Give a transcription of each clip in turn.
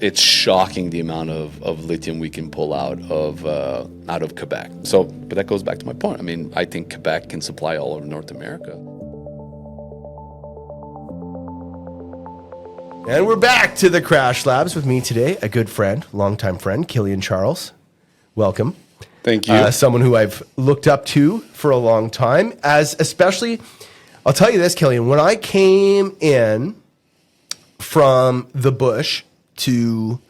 it's shocking the amount of lithium we can pull out of Quebec. So, but that goes back to my point. I mean, I think Quebec can supply all over North America. And we're back to the Crash Labs with me today, a good friend, longtime friend, Killian Charles. Welcome. Thank you. Someone who I've looked up to for a long time, as especially, I'll tell you this, Killian, when I came in from the bush to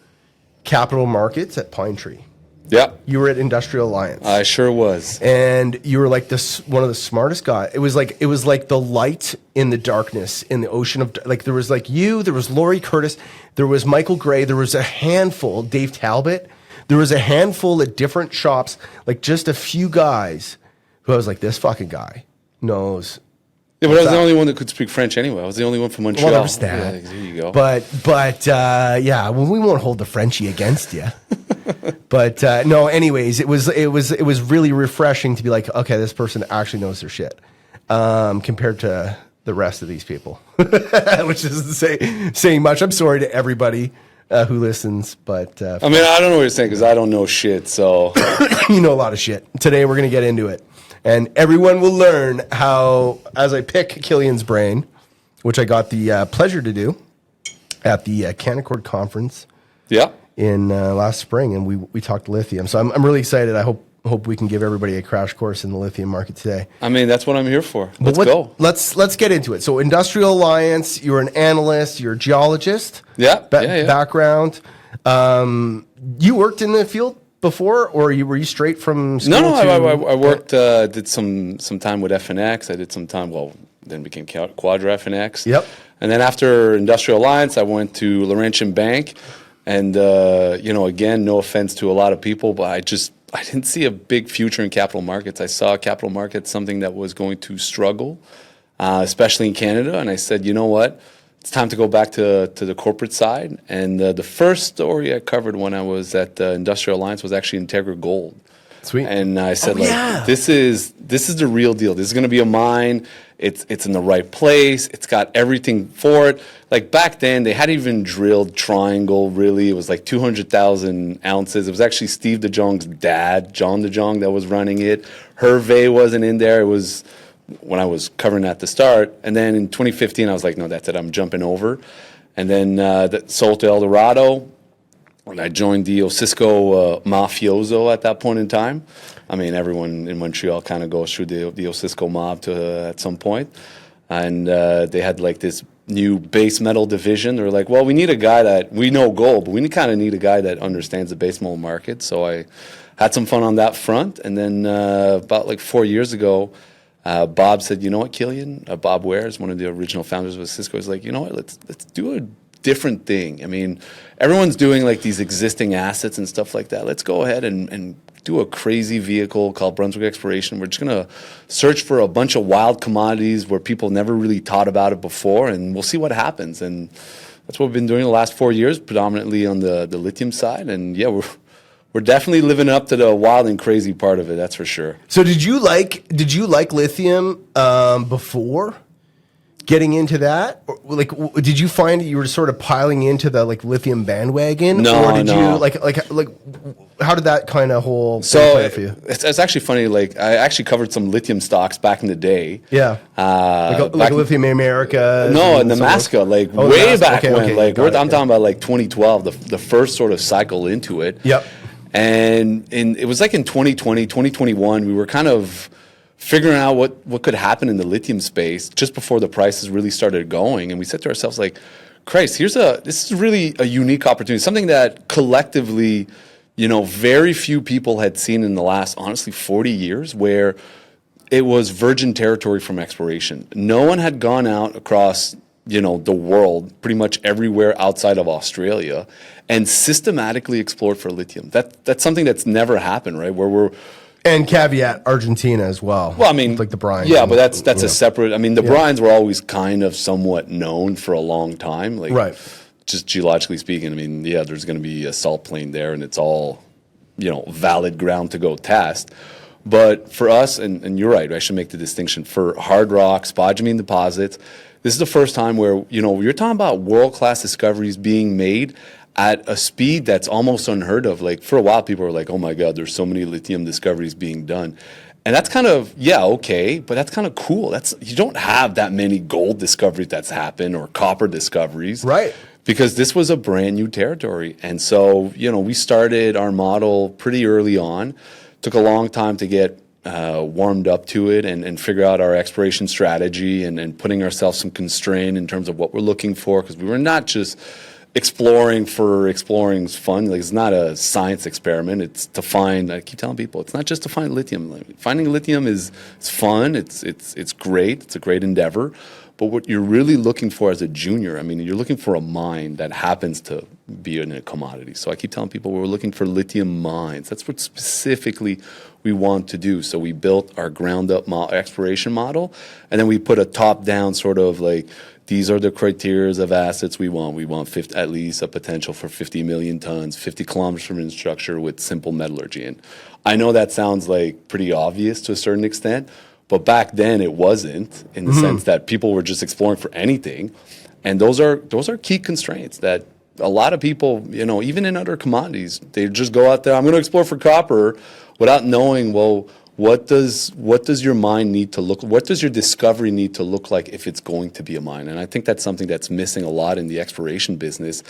capital markets at Pine Tree. Yeah. You were at Industrial Alliance. I sure was. And you were like one of the smartest guys. It was like the light in the darkness in the ocean of, like, there was like you, there was Laurie Curtis, there was Michael Gray, there was a handful, Dave Talbot, there was a handful at different shops, like just a few guys who I was like, this fucking guy knows. Yeah, but I was the only one that could speak French anyway. I was the only one from Montreal. Well, there was that. Yeah, there you go. But yeah, well, we won't hold the Frenchie against you. But no, anyways, it was really refreshing to be like, okay, this person actually knows their shit, compared to the rest of these people, which isn't saying much. I'm sorry to everybody who listens, but I mean, I don't know what you're saying because I don't know shit. So you know a lot of shit. Today we're gonna get into it. And everyone will learn how, as I pick Killian's brain, which I got the pleasure to do at the Canaccord conference in last spring, and we talked lithium. So I'm really excited. I hope we can give everybody a crash course in the lithium market today. I mean, that's what I'm here for. Let's go. Let's get into it. So Industrial Alliance, you're an analyst, you're a geologist. Background. You worked in the field before, or were you straight from school? No, I worked, did some time with FNX. I did some time, then became Quadra FNX. Yep. And then after Industrial Alliance, I went to Laurentian Bank. And, again, no offense to a lot of people, but I didn't see a big future in capital markets. I saw capital markets something that was going to struggle, especially in Canada. And I said, you know what? It's time to go back to the corporate side. And the first story I covered when I was at Industrial Alliance was actually Integra Gold. Sweet. And I said, this is the real deal. This is going to be a mine. It's in the right place. It's got everything for it. Like back then, they hadn't even drilled Triangle, really. It was like 200,000 ounces. It was actually Steve DeJong's dad, John DeJong, that was running it. Hervé wasn't in there. It was when I was covering at the start. And then in 2015, I was like, no, that's it. I'm jumping over. And then that sold to Eldorado. And I joined the Osisko mafioso at that point in time. I mean, everyone in Montreal kind of goes through the Osisko mob at some point. And they had like this new base metal division. They were like, well, we need a guy that, we know gold, but we kind of need a guy that understands the base metal market. So I had some fun on that front. And then about like 4 years ago, Bob said, you know what, Killian? Bob Ware is one of the original founders of Osisko. He's like, you know what, let's do a different thing. I mean, everyone's doing like these existing assets and stuff like that. Let's go ahead and do a crazy vehicle called Brunswick Exploration. We're just going to search for a bunch of wild commodities where people never really thought about it before, and we'll see what happens. And that's what we've been doing the last 4 years, predominantly on the lithium side. And yeah, we're definitely living up to the wild and crazy part of it, that's for sure. So did you like lithium before getting into that? Or, like, did you find that you were sort of piling into the like lithium bandwagon? No, or did no. you like how did that kind of whole thing So play for you? it's actually funny. Like I actually covered some lithium stocks back in the day. Yeah, like Lithium America. No, in Namaska, like way back when. Okay, like I'm talking about like 2012, the first sort of cycle into it. Yep. And it was like in 2020, 2021, we were kind of figuring out what could happen in the lithium space just before the prices really started going. And we said to ourselves, like, Christ, this is really a unique opportunity, something that collectively, very few people had seen in the last, honestly, 40 years, where it was virgin territory from exploration. No one had gone out across, the world, pretty much everywhere outside of Australia, and systematically explored for lithium. That's something that's never happened, right? And caveat, Argentina as well. Well, I mean, like the brines. Yeah, but that's a separate. I mean, the brines were always kind of somewhat known for a long time, like right. Just geologically speaking. I mean, yeah, there's going to be a salt plain there, and it's all, valid ground to go test. But for us, and you're right, I should make the distinction for hard rock, spodumene deposits. This is the first time where you're talking about world-class discoveries being made at a speed that's almost unheard of. Like for a while, people were like, "Oh my God, there's so many lithium discoveries being done," and that's kind of okay, but that's kind of cool. You don't have that many gold discoveries that's happened or copper discoveries, Right? Because this was a brand new territory, and so we started our model pretty early on. Took a long time to get warmed up to it and figure out our exploration strategy and putting ourselves some constraint in terms of what we're looking for, because we were not just exploring for exploring's fun. Like, it's not a science experiment. It's to find. I keep telling people, it's not just to find lithium. Like, finding lithium is fun. It's great. It's a great endeavor. But what you're really looking for as a junior, I mean, you're looking for a mine that happens to be in a commodity. So I keep telling people we're looking for lithium mines. That's what specifically we want to do. So we built our ground-up exploration model, and then we put a top-down sort of like, these are the criteria of assets we want. We want at least a potential for 50 million tons, 50 kilometers from infrastructure with simple metallurgy. And I know that sounds like pretty obvious to a certain extent, but back then it wasn't, in the sense that people were just exploring for anything. And those are key constraints that a lot of people, even in other commodities, they just go out there, I'm going to explore for copper, without knowing, well, what does your mine need to look? What does your discovery need to look like if it's going to be a mine? And I think that's something that's missing a lot in the exploration business.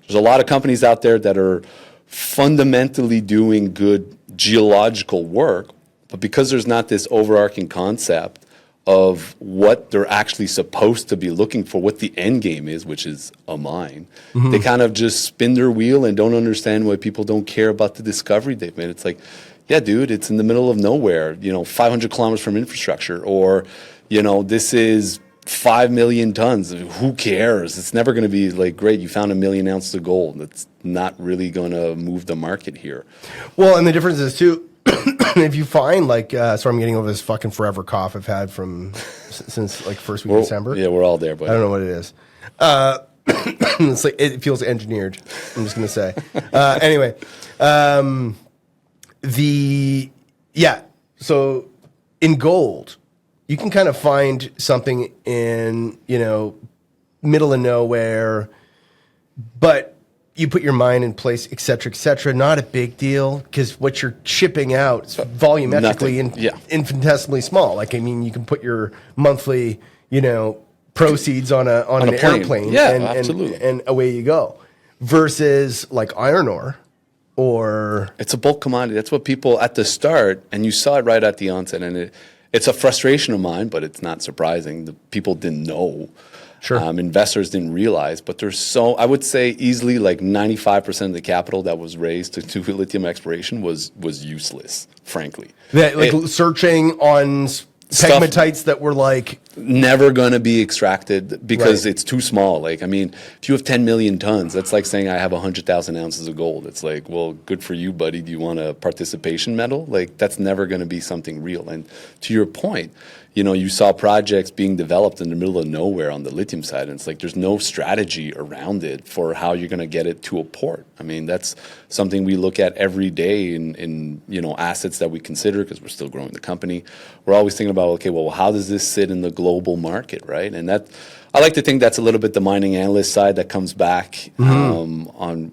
There's a lot of companies out there that are fundamentally doing good geological work, but because there's not this overarching concept of what they're actually supposed to be looking for, what the end game is, which is a mine, they kind of just spin their wheel and don't understand why people don't care about the discovery they've made. It's like, yeah, dude, it's in the middle of nowhere, 500 kilometers from infrastructure, or, this is 5 million tons. Who cares? It's never going to be like, great, you found 1 million ounces of gold. That's not really going to move the market here. Well, and the difference is too, if you find so I'm getting over this fucking forever cough I've had since like first week of December. Yeah, we're all there, but I don't know what it is. It's like, it feels engineered. I'm just going to say. Anyway, so in gold, you can kind of find something in, middle of nowhere, but you put your mine in place, et cetera, not a big deal, because what you're shipping out is volumetrically infinitesimally small. Like, I mean, you can put your monthly, proceeds on an airplane, and away you go. Versus like iron ore, or it's a bulk commodity. That's what people at the start, and you saw it right at the onset, and it's a frustration of mine, but it's not surprising. The people didn't know. Sure. Investors didn't realize, but I would say easily like 95% of the capital that was raised to lithium exploration was useless, frankly. Searching on pegmatites that were like never going to be extracted because it's too small. Like, I mean, if you have 10 million tons, that's like saying I have 100,000 ounces of gold. It's like, well, good for you, buddy. Do you want a participation medal? Like, that's never going to be something real. And to your point, you saw projects being developed in the middle of nowhere on the lithium side, and it's like there's no strategy around it for how you're going to get it to a port. I mean, that's something we look at every day in assets that we consider, because we're still growing the company. We're always thinking about, okay, well, how does this sit in the global market, right? And that, I like to think that's a little bit the mining analyst side that comes back on,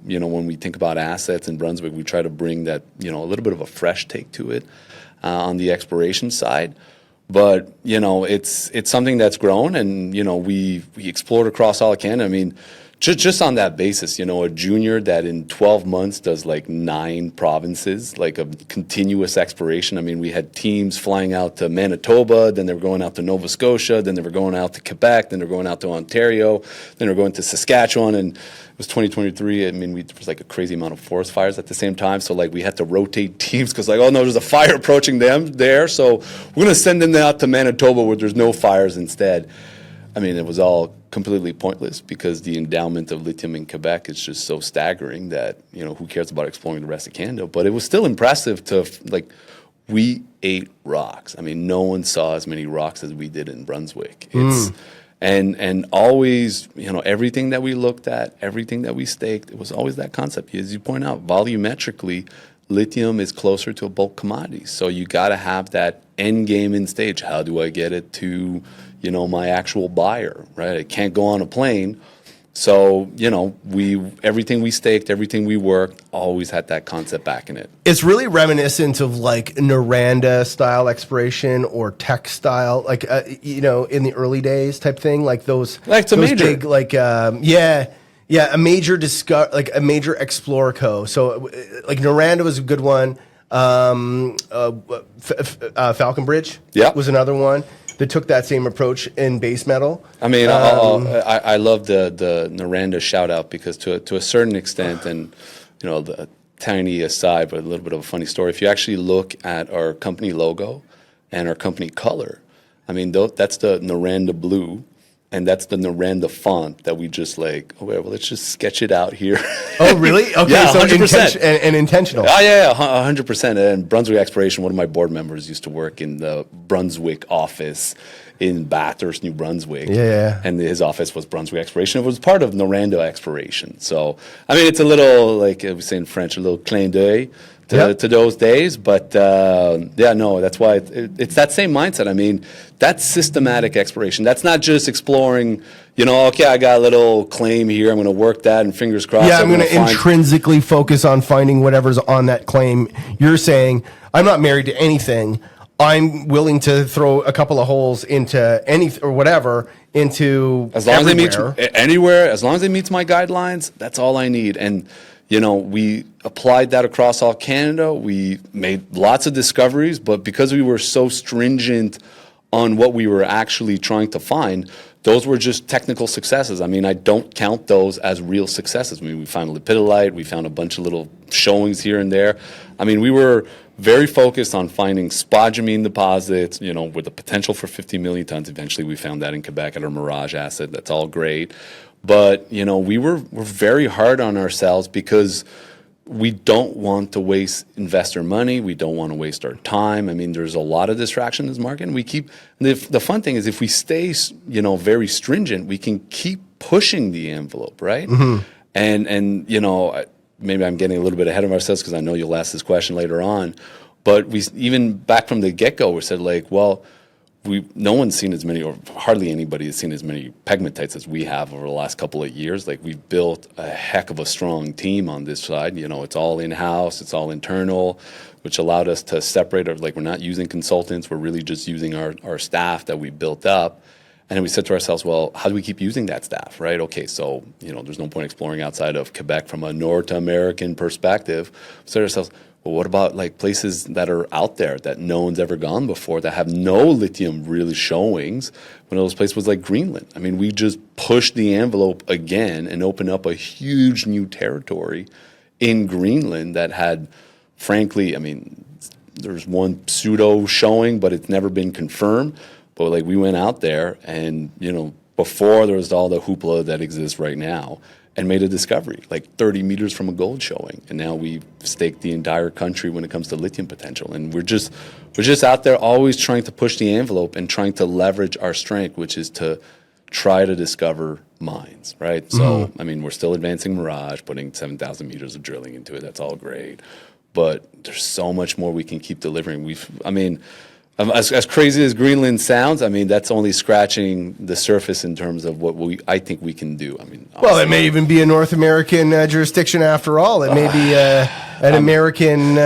when we think about assets in Brunswick, we try to bring that, a little bit of a fresh take to it on the exploration side. But, it's something that's grown, and, we explored across all of Canada. I mean, just on that basis, a junior that in 12 months does like 9 provinces, like a continuous exploration. I mean, we had teams flying out to Manitoba, then they were going out to Nova Scotia, then they were going out to Quebec, then they were going out to Ontario, then they were going to Saskatchewan, and it was 2023. I mean, there was like a crazy amount of forest fires at the same time. So like we had to rotate teams because like, oh no, there's a fire approaching them there. So we're going to send them out to Manitoba where there's no fires instead. I mean, it was all completely pointless because the endowment of lithium in Quebec is just so staggering that, who cares about exploring the rest of Canada? But it was still impressive to, like, we ate rocks. I mean, no one saw as many rocks as we did in Brunswick. And always, everything that we looked at, everything that we staked, it was always that concept. As you point out, volumetrically, lithium is closer to a bulk commodity. So you got to have that end game in stage. How do I get it to, my actual buyer, right? It can't go on a plane, So, everything we staked, everything we worked, always had that concept back in it. It's really reminiscent of like Noranda style exploration or tech style, like, in the early days type thing, like those, Like it's a those major. big, like, a major like a major Explorco. So like Noranda was a good one. Falcon Bridge was another one that took that same approach in base metal. I mean, I love the Noranda shout out because to a certain extent, and the tiny aside, but a little bit of a funny story. If you actually look at our company logo and our company color, I mean, that's the Noranda blue. And that's the Noranda font that we just let's just sketch it out here. Oh, really? Okay, yeah, so 100%. And intentional. Oh, yeah, 100%. And Brunswick Exploration, one of my board members used to work in the Brunswick office in Bathurst, New Brunswick. Yeah. And his office was Brunswick Exploration. It was part of Noranda Exploration. So, I mean, it's a little, like we say in French, a little clin d'oeil to those days. But, that's why it's that same mindset. I mean, that's systematic exploration. That's not just exploring, okay, I got a little claim here. I'm going to work that and fingers crossed. Yeah, I'm going to intrinsically focus on finding whatever's on that claim. You're saying, I'm not married to anything. I'm willing to throw a couple of holes into into as long everywhere. as long as it meets my guidelines, that's all I need. And we applied that across all Canada. We made lots of discoveries, but because we were so stringent on what we were actually trying to find, those were just technical successes. I mean, I don't count those as real successes. I mean, we found lepidolite, we found a bunch of little showings here and there. I mean, we were very focused on finding spodumene deposits, with the potential for 50 million tons. Eventually, we found that in Quebec at our Mirage asset. That's all great. But, we're very hard on ourselves because we don't want to waste investor money. We don't want to waste our time. I mean, there's a lot of distraction in this market. And the fun thing is if we stay, very stringent, we can keep pushing the envelope, right? Mm-hmm. And maybe I'm getting a little bit ahead of ourselves because I know you'll ask this question later on. But we even back from the get-go, we said no one's seen as many, or hardly anybody has seen as many pegmatites as we have over the last couple of years. Like, we've built a heck of a strong team on this side. It's all in-house, it's all internal, which allowed us to separate. We're not using consultants, we're really just using our staff that we built up. And then we said to ourselves, well, how do we keep using that staff, right? Okay, so, there's no point exploring outside of Quebec from a North American perspective. We said to ourselves, well, what about places that are out there that no one's ever gone before that have no lithium really showings? One of those places was like Greenland. I mean, we just pushed the envelope again and opened up a huge new territory in Greenland that had, frankly, I mean, there's one pseudo showing, but it's never been confirmed. But we went out there and, before there was all the hoopla that exists right now, and made a discovery 30 meters from a gold showing. And now we've staked the entire country when it comes to lithium potential. And we're just out there always trying to push the envelope and trying to leverage our strength, which is to try to discover mines, right? Mm-hmm. So, I mean, we're still advancing Mirage, putting 7,000 meters of drilling into it. That's all great. But there's so much more we can keep delivering. As crazy as Greenland sounds, I mean, that's only scratching the surface in terms of what I think we can do. I mean, well, it may even be a North American jurisdiction after all. It may be an American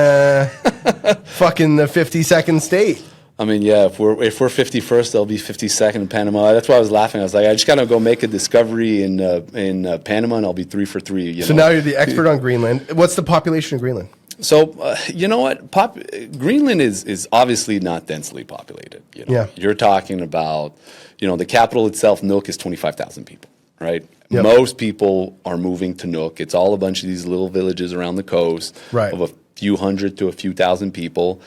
fucking the 52nd state. I mean, yeah, if we're 51st, they'll be 52nd in Panama. That's why I was laughing. I was like, I just got to go make a discovery in Panama, and I'll be 3 for 3. So now you're the expert on Greenland. What's the population of Greenland? So, you know what? Greenland is obviously not densely populated. Yeah. You're talking about, the capital itself, Nuuk, is 25,000 people, right? Yep. Most people are moving to Nuuk. It's all a bunch of these little villages around the coast of a few hundred to a few thousand people.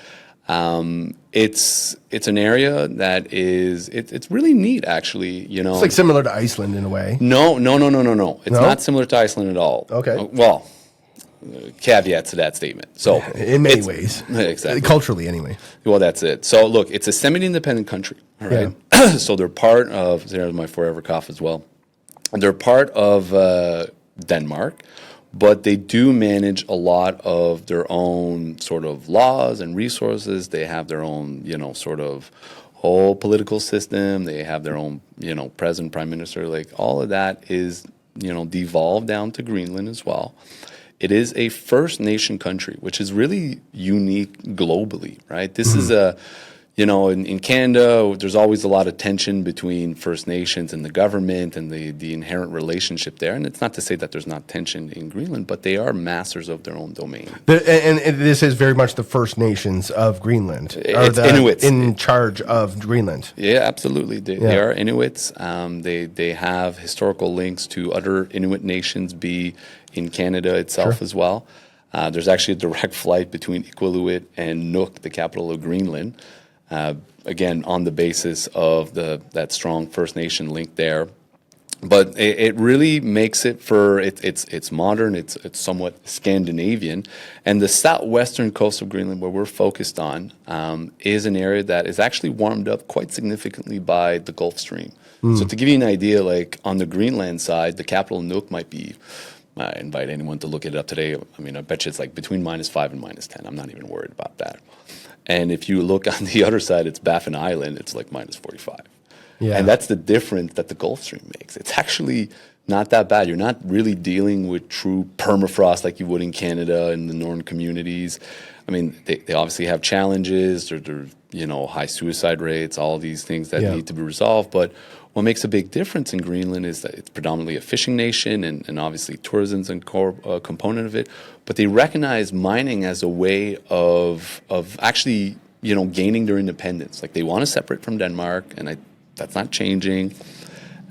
It's an area that it's really neat, actually. It's similar to Iceland in a way. No. It's not similar to Iceland at all. Okay. Well, caveat to that statement. So in many ways, exactly, culturally anyway. Well, that's it. So look, it's a semi-independent country. All right. Yeah. So they're part of. There's my forever cough as well. They're part of Denmark, but they do manage a lot of their own sort of laws and resources. They have their own, sort of whole political system. They have their own, president, prime minister. All of that is devolved down to Greenland as well. It is a First Nation country, which is really unique globally, right? This is in Canada, there's always a lot of tension between First Nations and the government and the inherent relationship there. And it's not to say that there's not tension in Greenland, but they are masters of their own domain. And this is very much the First Nations of Greenland. It's Inuits. In charge of Greenland. Yeah, absolutely. They are Inuits. They have historical links to other Inuit nations, be in Canada itself as well. There's actually a direct flight between Iqaluit and Nuuk, the capital of Greenland. Again, on the basis of that strong First Nation link there. But it really makes it it's modern, it's somewhat Scandinavian. And the southwestern coast of Greenland, where we're focused on, is an area that is actually warmed up quite significantly by the Gulf Stream. So to give you an idea, like on the Greenland side, the capital Nuuk might be, I invite anyone to look it up today. I mean, I bet you it's like between -5 and -10. I'm not even worried about that. And if you look on the other side, it's Baffin Island, it's like -45. Yeah. And that's the difference that the Gulf Stream makes. It's actually not that bad. You're not really dealing with true permafrost like you would in Canada and the northern communities. I mean, they obviously have challenges. They're high suicide rates, all these things that need to be resolved. But what makes a big difference in Greenland is that it's predominantly a fishing nation, and obviously tourism's a core component of it. But they recognize mining as a way of actually gaining their independence. Like they want to separate from Denmark, and that's not changing.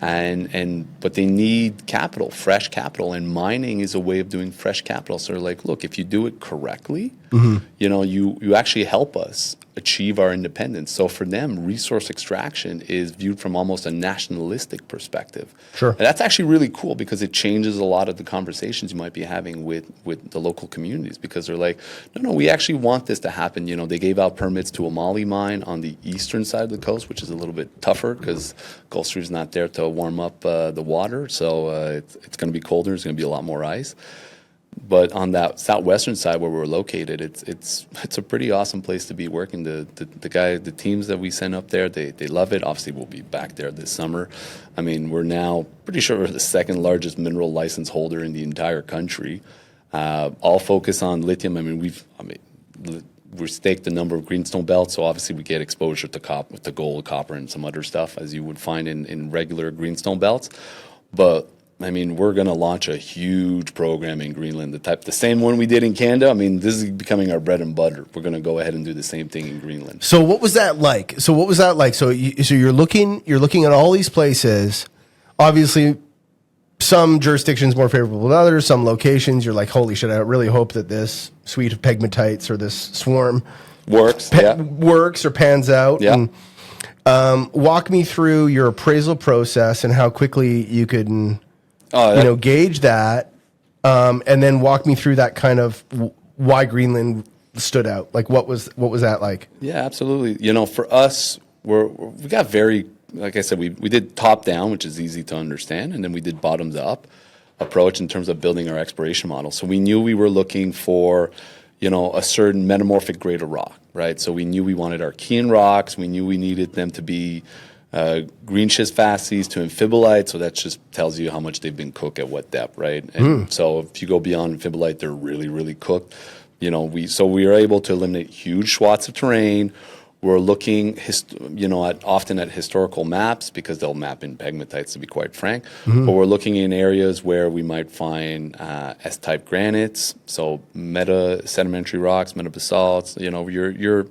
But they need capital, fresh capital, and mining is a way of doing fresh capital. So they're like, look, if you do it correctly, you actually help us achieve our independence. So for them, resource extraction is viewed from almost a nationalistic perspective. Sure. And that's actually really cool because it changes a lot of the conversations you might be having with the local communities, because they're like, no, we actually want this to happen. They gave out permits to a Mali mine on the eastern side of the coast, which is a little bit tougher because Gulf Stream's not there to warm up the water. So it's going to be colder. There's going to be a lot more ice. But on that southwestern side where we're located, it's a pretty awesome place to be working. The teams that we send up there, they love it. Obviously, we'll be back there this summer. I mean, we're now pretty sure we're the second largest mineral license holder in the entire country. All focus on lithium. I mean, we staked a number of greenstone belts, so obviously we get exposure to gold, copper, and some other stuff as you would find in regular greenstone belts. But I mean, we're going to launch a huge program in Greenland, the same one we did in Canada. I mean, this is becoming our bread and butter. We're going to go ahead and do the same thing in Greenland. So what was that like? So you're looking at all these places. Obviously, some jurisdictions more favorable than others. Some locations, you're like, holy shit! I really hope that this suite of pegmatites or this swarm works or pans out. Yeah. And, walk me through your appraisal process and how quickly you could. Gauge that, and then walk me through that kind of why Greenland stood out. Like, what was that like? Yeah, absolutely. For us, we got very, like I said, we did top down, which is easy to understand, and then we did bottoms up approach in terms of building our exploration model. So we knew we were looking for, a certain metamorphic grade of rock, right? So we knew we wanted Archean rocks. We knew we needed them to be green schist facies to amphibolite, so that just tells you how much they've been cooked at what depth, right? And so if you go beyond amphibolite, they're really, really cooked. We are able to eliminate huge swaths of terrain. We're looking, often at historical maps because they'll map in pegmatites, to be quite frank. But we're looking in areas where we might find S-type granites, so meta-sedimentary rocks, meta-basalts. You're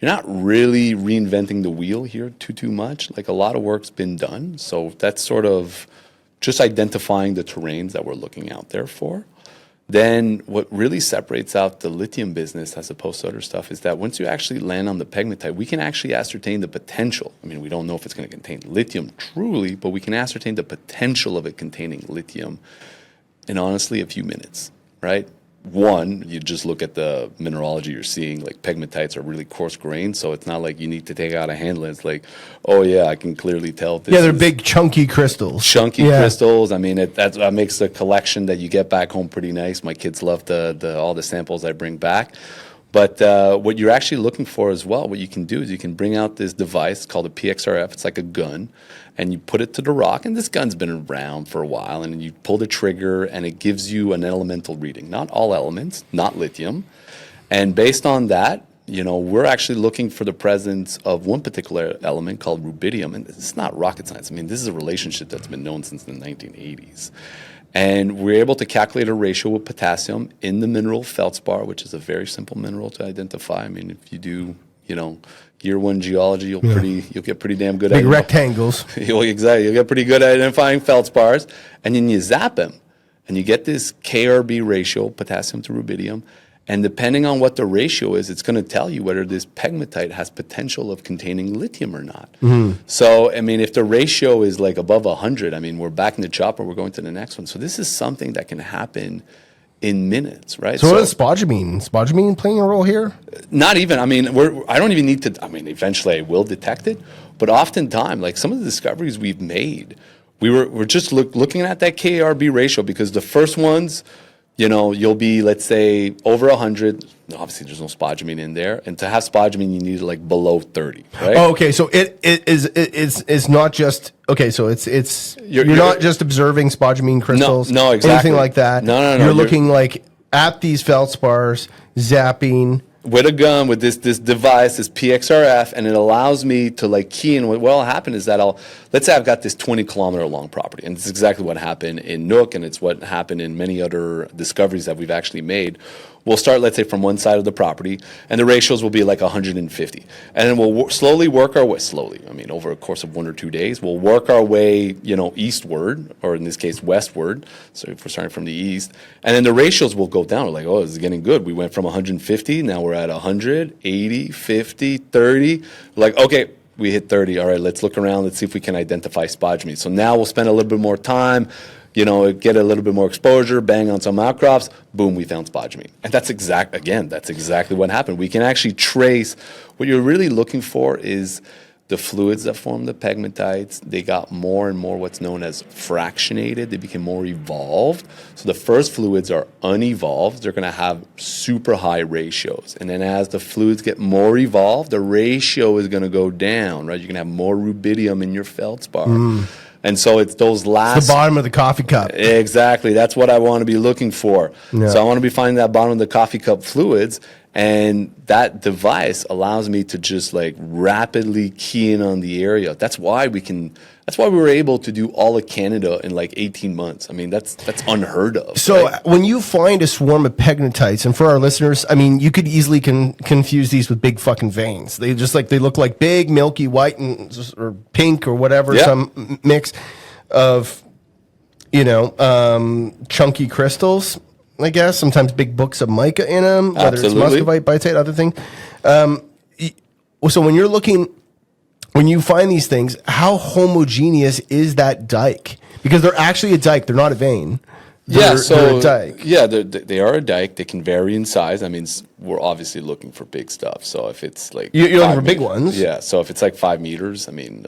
not really reinventing the wheel here too much. Like, a lot of work's been done. So that's sort of just identifying the terrains that we're looking out there for. Then what really separates out the lithium business as opposed to other stuff is that once you actually land on the pegmatite, we can actually ascertain the potential. I mean, we don't know if it's going to contain lithium truly, but we can ascertain the potential of it containing lithium in, honestly, a few minutes, right? One, you just look at the mineralogy you're seeing. Like, pegmatites are really coarse grained, so it's not like you need to take out a handle. It's like, oh yeah, I can clearly tell. They're big chunky crystals. Crystals. I mean, that makes the collection that you get back home pretty nice. My kids love all the samples I bring back. But what you're actually looking for as well, what you can do is you can bring out this device called a PXRF. It's like a gun, and you put it to the rock. And this gun's been around for a while. And you pull the trigger, and it gives you an elemental reading. Not all elements, not lithium. And based on that, we're actually looking for the presence of one particular element called rubidium. And it's not rocket science. I mean, this is a relationship that's been known since the 1980s. And we're able to calculate a ratio with potassium in the mineral feldspar, which is a very simple mineral to identify. I mean, if you do, year one geology, you'll get pretty damn good big rectangles. You'll get pretty good at identifying feldspars. And then you zap them, and you get this KRB ratio, potassium to rubidium. And depending on what the ratio is, it's going to tell you whether this pegmatite has potential of containing lithium or not. So, I mean, if the ratio is like above 100, I mean, we're back in the chopper, we're going to the next one. So this is something that can happen in minutes, right? So what is spodumene? Spodumene playing a role here? Not even. I mean, I don't even need to. I mean, eventually I will detect it. But oftentimes, like some of the discoveries we've made, we're just looking at that KRB ratio because the first ones, you'll be, let's say, over 100. Obviously, there's no spodumene in there. And to have spodumene, you need like below 30, right? Oh, okay. So it's not just, okay, so you're not just observing spodumene crystals. No, exactly. Anything like that. No. You're looking like at these feldspars, zapping. With a gun, with this device, this PXRF, and it allows me to like key in. What will happen is that let's say I've got this 20-kilometer long property, and it's exactly what happened in Nook, and it's what happened in many other discoveries that we've actually made. We'll start, let's say, from one side of the property, and the ratios will be like 150. And then we'll slowly work our way, I mean, over a course of 1 or 2 days, we'll work our way, eastward, or in this case, westward. So if we're starting from the east, and then the ratios will go down. We're like, oh, this is getting good. We went from 150, now we're at 100, 80, 50, 30. We're like, okay, we hit 30. All right, let's look around. Let's see if we can identify spodumene. So now we'll spend a little bit more time, get a little bit more exposure, bang on some outcrops, boom, we found spodumene. And that's exactly what happened. We can actually trace, what you're really looking for is the fluids that form the pegmatites. They got more and more what's known as fractionated. They became more evolved. So the first fluids are unevolved. They're going to have super high ratios. And then as the fluids get more evolved, the ratio is going to go down, right? You're going to have more rubidium in your feldspar. And so it's those last... It's the bottom of the coffee cup. Exactly. That's what I want to be looking for. Yeah. So I want to be finding that bottom of the coffee cup fluids. And that device allows me to just like rapidly key in on the area. That's why we were able to do all of Canada in like 18 months. I mean, that's unheard of. So right? When you find a swarm of pegmatites, and for our listeners, I mean, you could easily confuse these with big fucking veins. They look like big, milky white or pink or whatever, some mix of, chunky crystals. I guess sometimes big books of mica in them, whether Absolutely. it's muscovite, bitite, other thing. So when you find these things, how homogeneous is that dike? Because they're actually a dike; they're not a vein. They're a dike. Yeah, they are a dike. They can vary in size. I mean, we're obviously looking for big stuff. So if it's like you're looking for big ones, yeah. So if it's like 5 meters, I mean,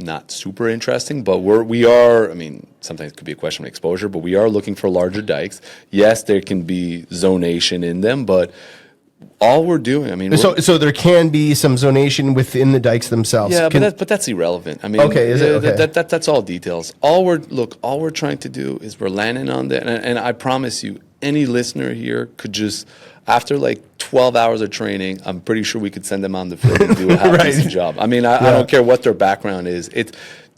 not super interesting, but we are. I mean, sometimes it could be a question of exposure, but we are looking for larger dikes. Yes, there can be zonation in them, but all we're doing, I mean, so there can be some zonation within the dikes themselves. Yeah, but that's irrelevant. I mean, okay, okay? That's all details. All we're trying to do is we're landing on that, and I promise you, any listener here could just, after like 12 hours of training, I'm pretty sure we could send them on the field and do a half-decent job. I mean, I don't care what their background is.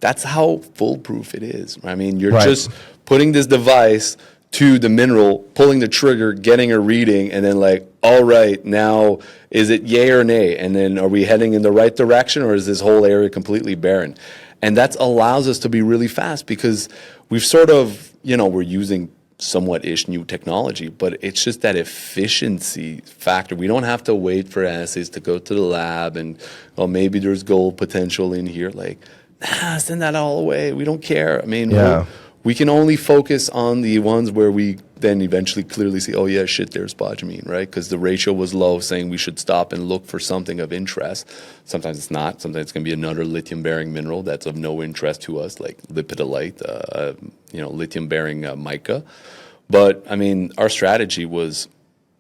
That's how foolproof it is. I mean, you're just putting this device to the mineral, pulling the trigger, getting a reading, and then like, all right, now is it yay or nay? And then are we heading in the right direction, or is this whole area completely barren? And that allows us to be really fast because we've sort of, we're using somewhat-ish new technology, but it's just that efficiency factor. We don't have to wait for assays to go to the lab and, maybe there's gold potential in here. Like, send that all away. We don't care. I mean, we can only focus on the ones where we then eventually clearly see, oh yeah, shit, there's spodumene, right? Because the ratio was low, saying we should stop and look for something of interest. Sometimes it's not. Sometimes it's going to be another lithium-bearing mineral that's of no interest to us, like lepidolite, lithium-bearing mica. But I mean, our strategy was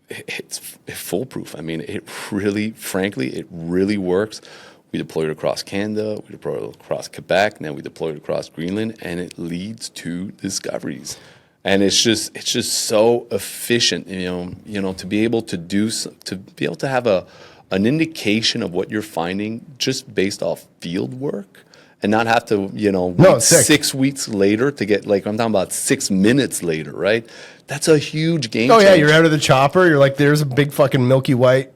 it's foolproof. I mean, frankly, it really works. We deploy it across Canada, we deploy it across Quebec, now we deploy it across Greenland, and it leads to discoveries. And it's just so efficient, to be able to have an indication of what you're finding just based off field work, and not have to, wait 6 weeks later to get, like, I'm talking about 6 minutes later, right? That's a huge game changer. Oh, yeah, you're out of the chopper. You're like, there's a big fucking milky white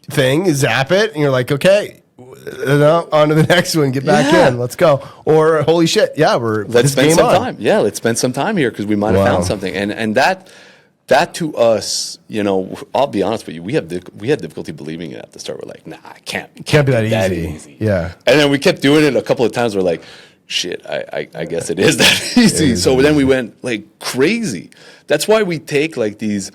thing. Zap it. And you're like, okay, on to the next one. Get back in. Let's go. Or, holy shit, yeah, let's spend some time. Yeah, let's spend some time here because we might have found something. And that to us, I'll be honest with you, we had difficulty believing it at the start. We're like, nah, it can't be that easy. Yeah. And then we kept doing it a couple of times. We're like, shit, I guess it is that easy. So then we went like crazy. That's why we take like these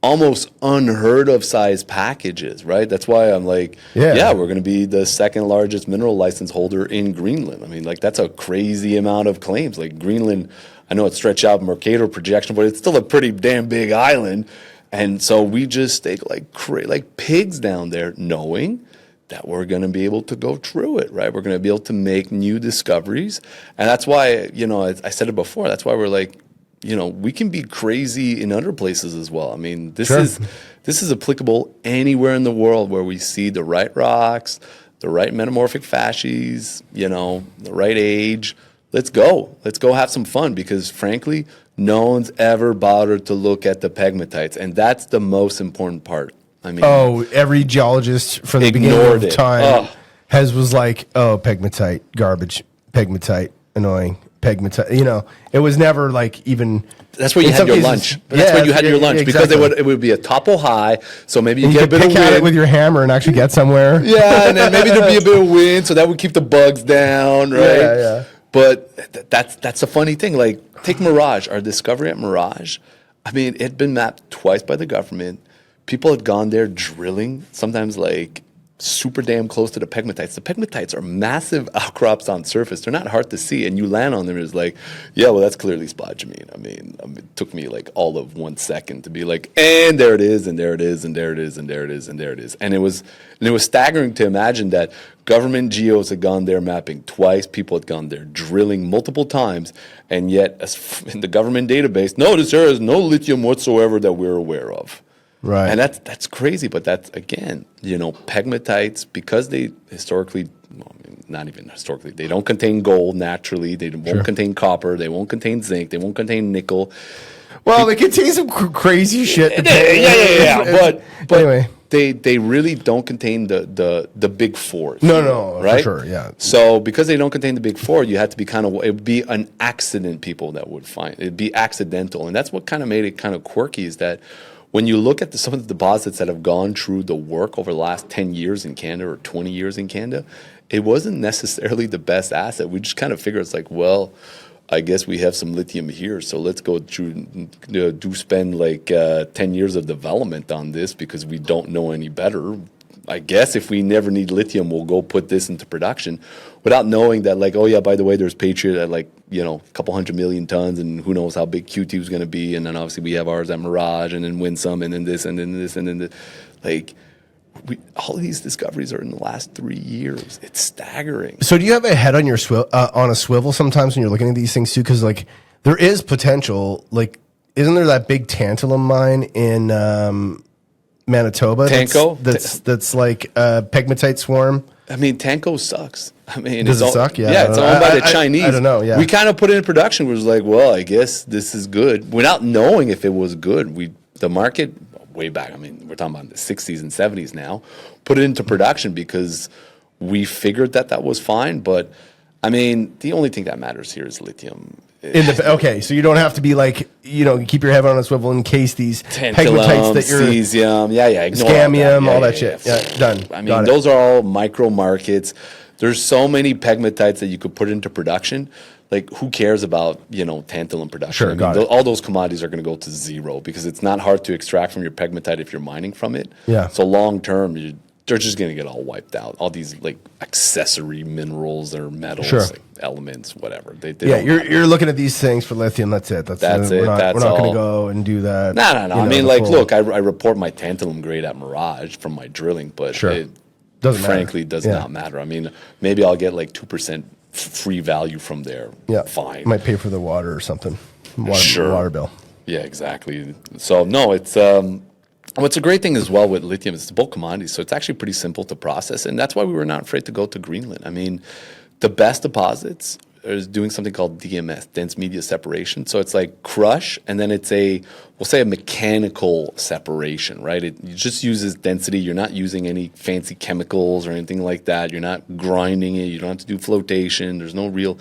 almost unheard of size packages, right? That's why I'm like, yeah, we're going to be the second largest mineral license holder in Greenland. I mean, like, that's a crazy amount of claims. Like, Greenland, I know it's stretched out Mercator projection, but it's still a pretty damn big island. And so we just stay like pigs down there, knowing that we're going to be able to go through it, right? We're going to be able to make new discoveries. And that's why, I said it before, that's why we're like, we can be crazy in other places as well. I mean, this is applicable anywhere in the world where we see the right rocks, the right metamorphic facies, the right age. Let's go have some fun, because frankly, no one's ever bothered to look at the pegmatites, and that's the most important part. I mean, every geologist from the beginning of time was like, pegmatite, garbage, pegmatite, annoying. Pegmatite, it was never like even. That's where you had your lunch. That's where you had your lunch, because it would be a topo high, so maybe you get a bit of wind. At it with your hammer and actually get somewhere. Yeah, and then maybe there'd be a bit of wind, so that would keep the bugs down, right? Yeah. But that's a funny thing. Like, take Mirage, our discovery at Mirage. I mean, it had been mapped twice by the government. People had gone there drilling, sometimes like super damn close to the pegmatites. The pegmatites are massive outcrops on surface. They're not hard to see, and you land on them, it's like, yeah, well, that's clearly spodumene. I mean, it took me like all of 1 second to be like, and there it is, and there it is, and there it is, and there it is, and there it is. And it was staggering to imagine that government geos had gone there mapping twice, people had gone there drilling multiple times, and yet in the government database, notice there is no lithium whatsoever that we're aware of. Right. And that's crazy, but that's, again, pegmatites, because they historically, not even historically, they don't contain gold naturally, they won't contain copper, they won't contain zinc, they won't contain nickel. Well, they contain some crazy shit. Yeah. But anyway, they really don't contain the big fours. No, right? For sure, yeah. So because they don't contain the big four, you have to be it would be an accident people that would find. It'd be accidental. And that's what kind of made it kind of quirky, is that when you look at some of the deposits that have gone through the work over the last 10 years in Canada or 20 years in Canada, it wasn't necessarily the best asset. We just kind of figure it's like, well, I guess we have some lithium here, so let's go spend like 10 years of development on this because we don't know any better. I guess if we never need lithium, we'll go put this into production, without knowing that, like, oh yeah, by the way, there's Patriot at like, a couple 100 million tons, and who knows how big Q2 is going to be. And then obviously we have ours at Mirage, and then Winsome, and then this, and then this, and then this. Like, all of these discoveries are in the last 3 years. It's staggering. So do you have a head on your on a swivel sometimes when you're looking at these things too? Because like there is potential. Like, isn't there that big tantalum mine in Manitoba? Tanko? That's like a pegmatite swarm. I mean, Tanko sucks. I mean, does it suck? Yeah, it's owned by the Chinese. I don't know. Yeah, we kind of put it in production. It was like, well, I guess this is good, without knowing if it was good. The market way back. I mean, we're talking about the 60s and 70s now. Put it into production because we figured that was fine. But I mean, the only thing that matters here is lithium. Okay, so you don't have to be like, keep your head on a swivel in case these pegmatites that you're cesium, scandium, all that shit. Yeah, done. I mean, those are all micro markets. There's so many pegmatites that you could put into production. Like, who cares about, tantalum production? Sure, I mean, all those commodities are going to go to zero because it's not hard to extract from your pegmatite if you're mining from it. Yeah. So long term, they're just going to get all wiped out. All these like accessory minerals or metals, Sure. like elements, whatever. They Yeah, don't you're looking at these things for lithium. That's it. That's we're it. not, That's we're not going all. to go and do that. No. you know, I mean, the like, full- look, I report my tantalum grade at Mirage from my drilling, but Sure. it Doesn't matter. frankly does Yeah. not matter. I mean, maybe I'll get like 2% free value from there. Yeah, Fine. Might pay for the water or something. Sure. Water bill. Yeah, exactly. So no, it's what's a great thing as well with lithium is it's bulk commodities, so it's actually pretty simple to process, and that's why we were not afraid to go to Greenland. I mean, the best deposits is doing something called DMS, dense media separation. So it's like crush, and then it's we'll say a mechanical separation, right? It just uses density. You're not using any fancy chemicals or anything like that. You're not grinding it. You don't have to do flotation. There's no real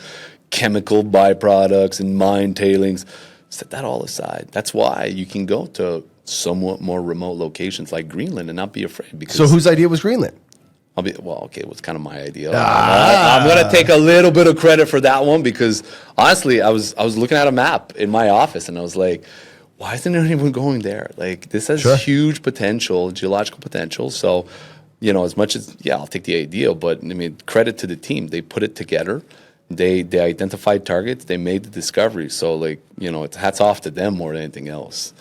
chemical byproducts and mine tailings. Set that all aside. That's why you can go to somewhat more remote locations like Greenland and not be afraid. Because So whose idea was Greenland? it was kind of my idea. I'm going to take a little bit of credit for that one because honestly, I was looking at a map in my office and I was like, why isn't anyone going there? Like this has huge potential, geological potential. So, you know, as much as, I'll take the idea, but I mean, credit to the team. They put it together. They identified targets. They made the discovery. So like, you know, it's hats off to them more than anything else.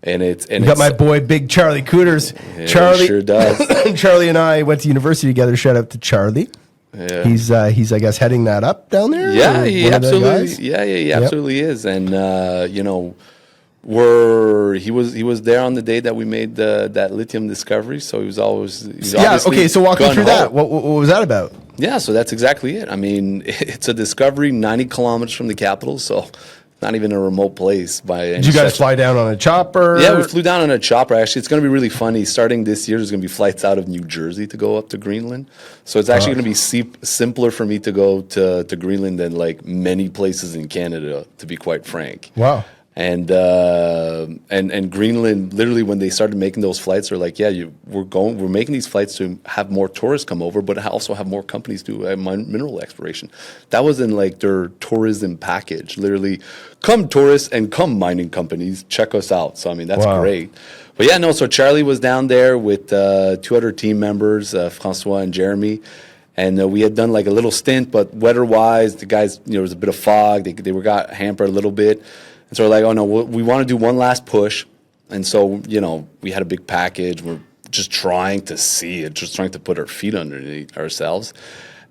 And You got my boy, Big Charlie Cooters. Yeah, Charlie he sure does. Charlie and I went to university together. Shout out to Charlie. Yeah. He's I guess heading that up down there. Yeah, or he one of the absolutely. guys? Yeah, he Yep. absolutely is. And you know, he was there on the day that we made that lithium discovery. So he was obviously Okay. So walk me through gung-ho. that. What was that about? Yeah, so that's exactly it. I mean, it's a discovery 90 kilometers from the capital, so not even a remote place by any Did you guys stretch. fly down on a chopper? Yeah, we flew down on a chopper. Actually, it's going to be really funny. Starting this year, there's going to be flights out of New Jersey to go up to Greenland. So it's actually going to be simpler for me to go to Greenland than like many places in Canada, to be quite frank. Wow. And Greenland, literally, when they started making those flights, they're like, we're making these flights to have more tourists come over, but also have more companies do mineral exploration. That was in like their tourism package. Literally, come tourists and come mining companies, check us out. So I mean, that's great. But yeah, no. So Charlie was down there with 2 other team members, Francois and Jeremy. And we had done like a little stint, but weather-wise, the guys, there was a bit of fog. They got hampered a little bit. And so we're like, oh, no, we want to do one last push. And so, we had a big package. We're just trying to see it, just trying to put our feet underneath ourselves.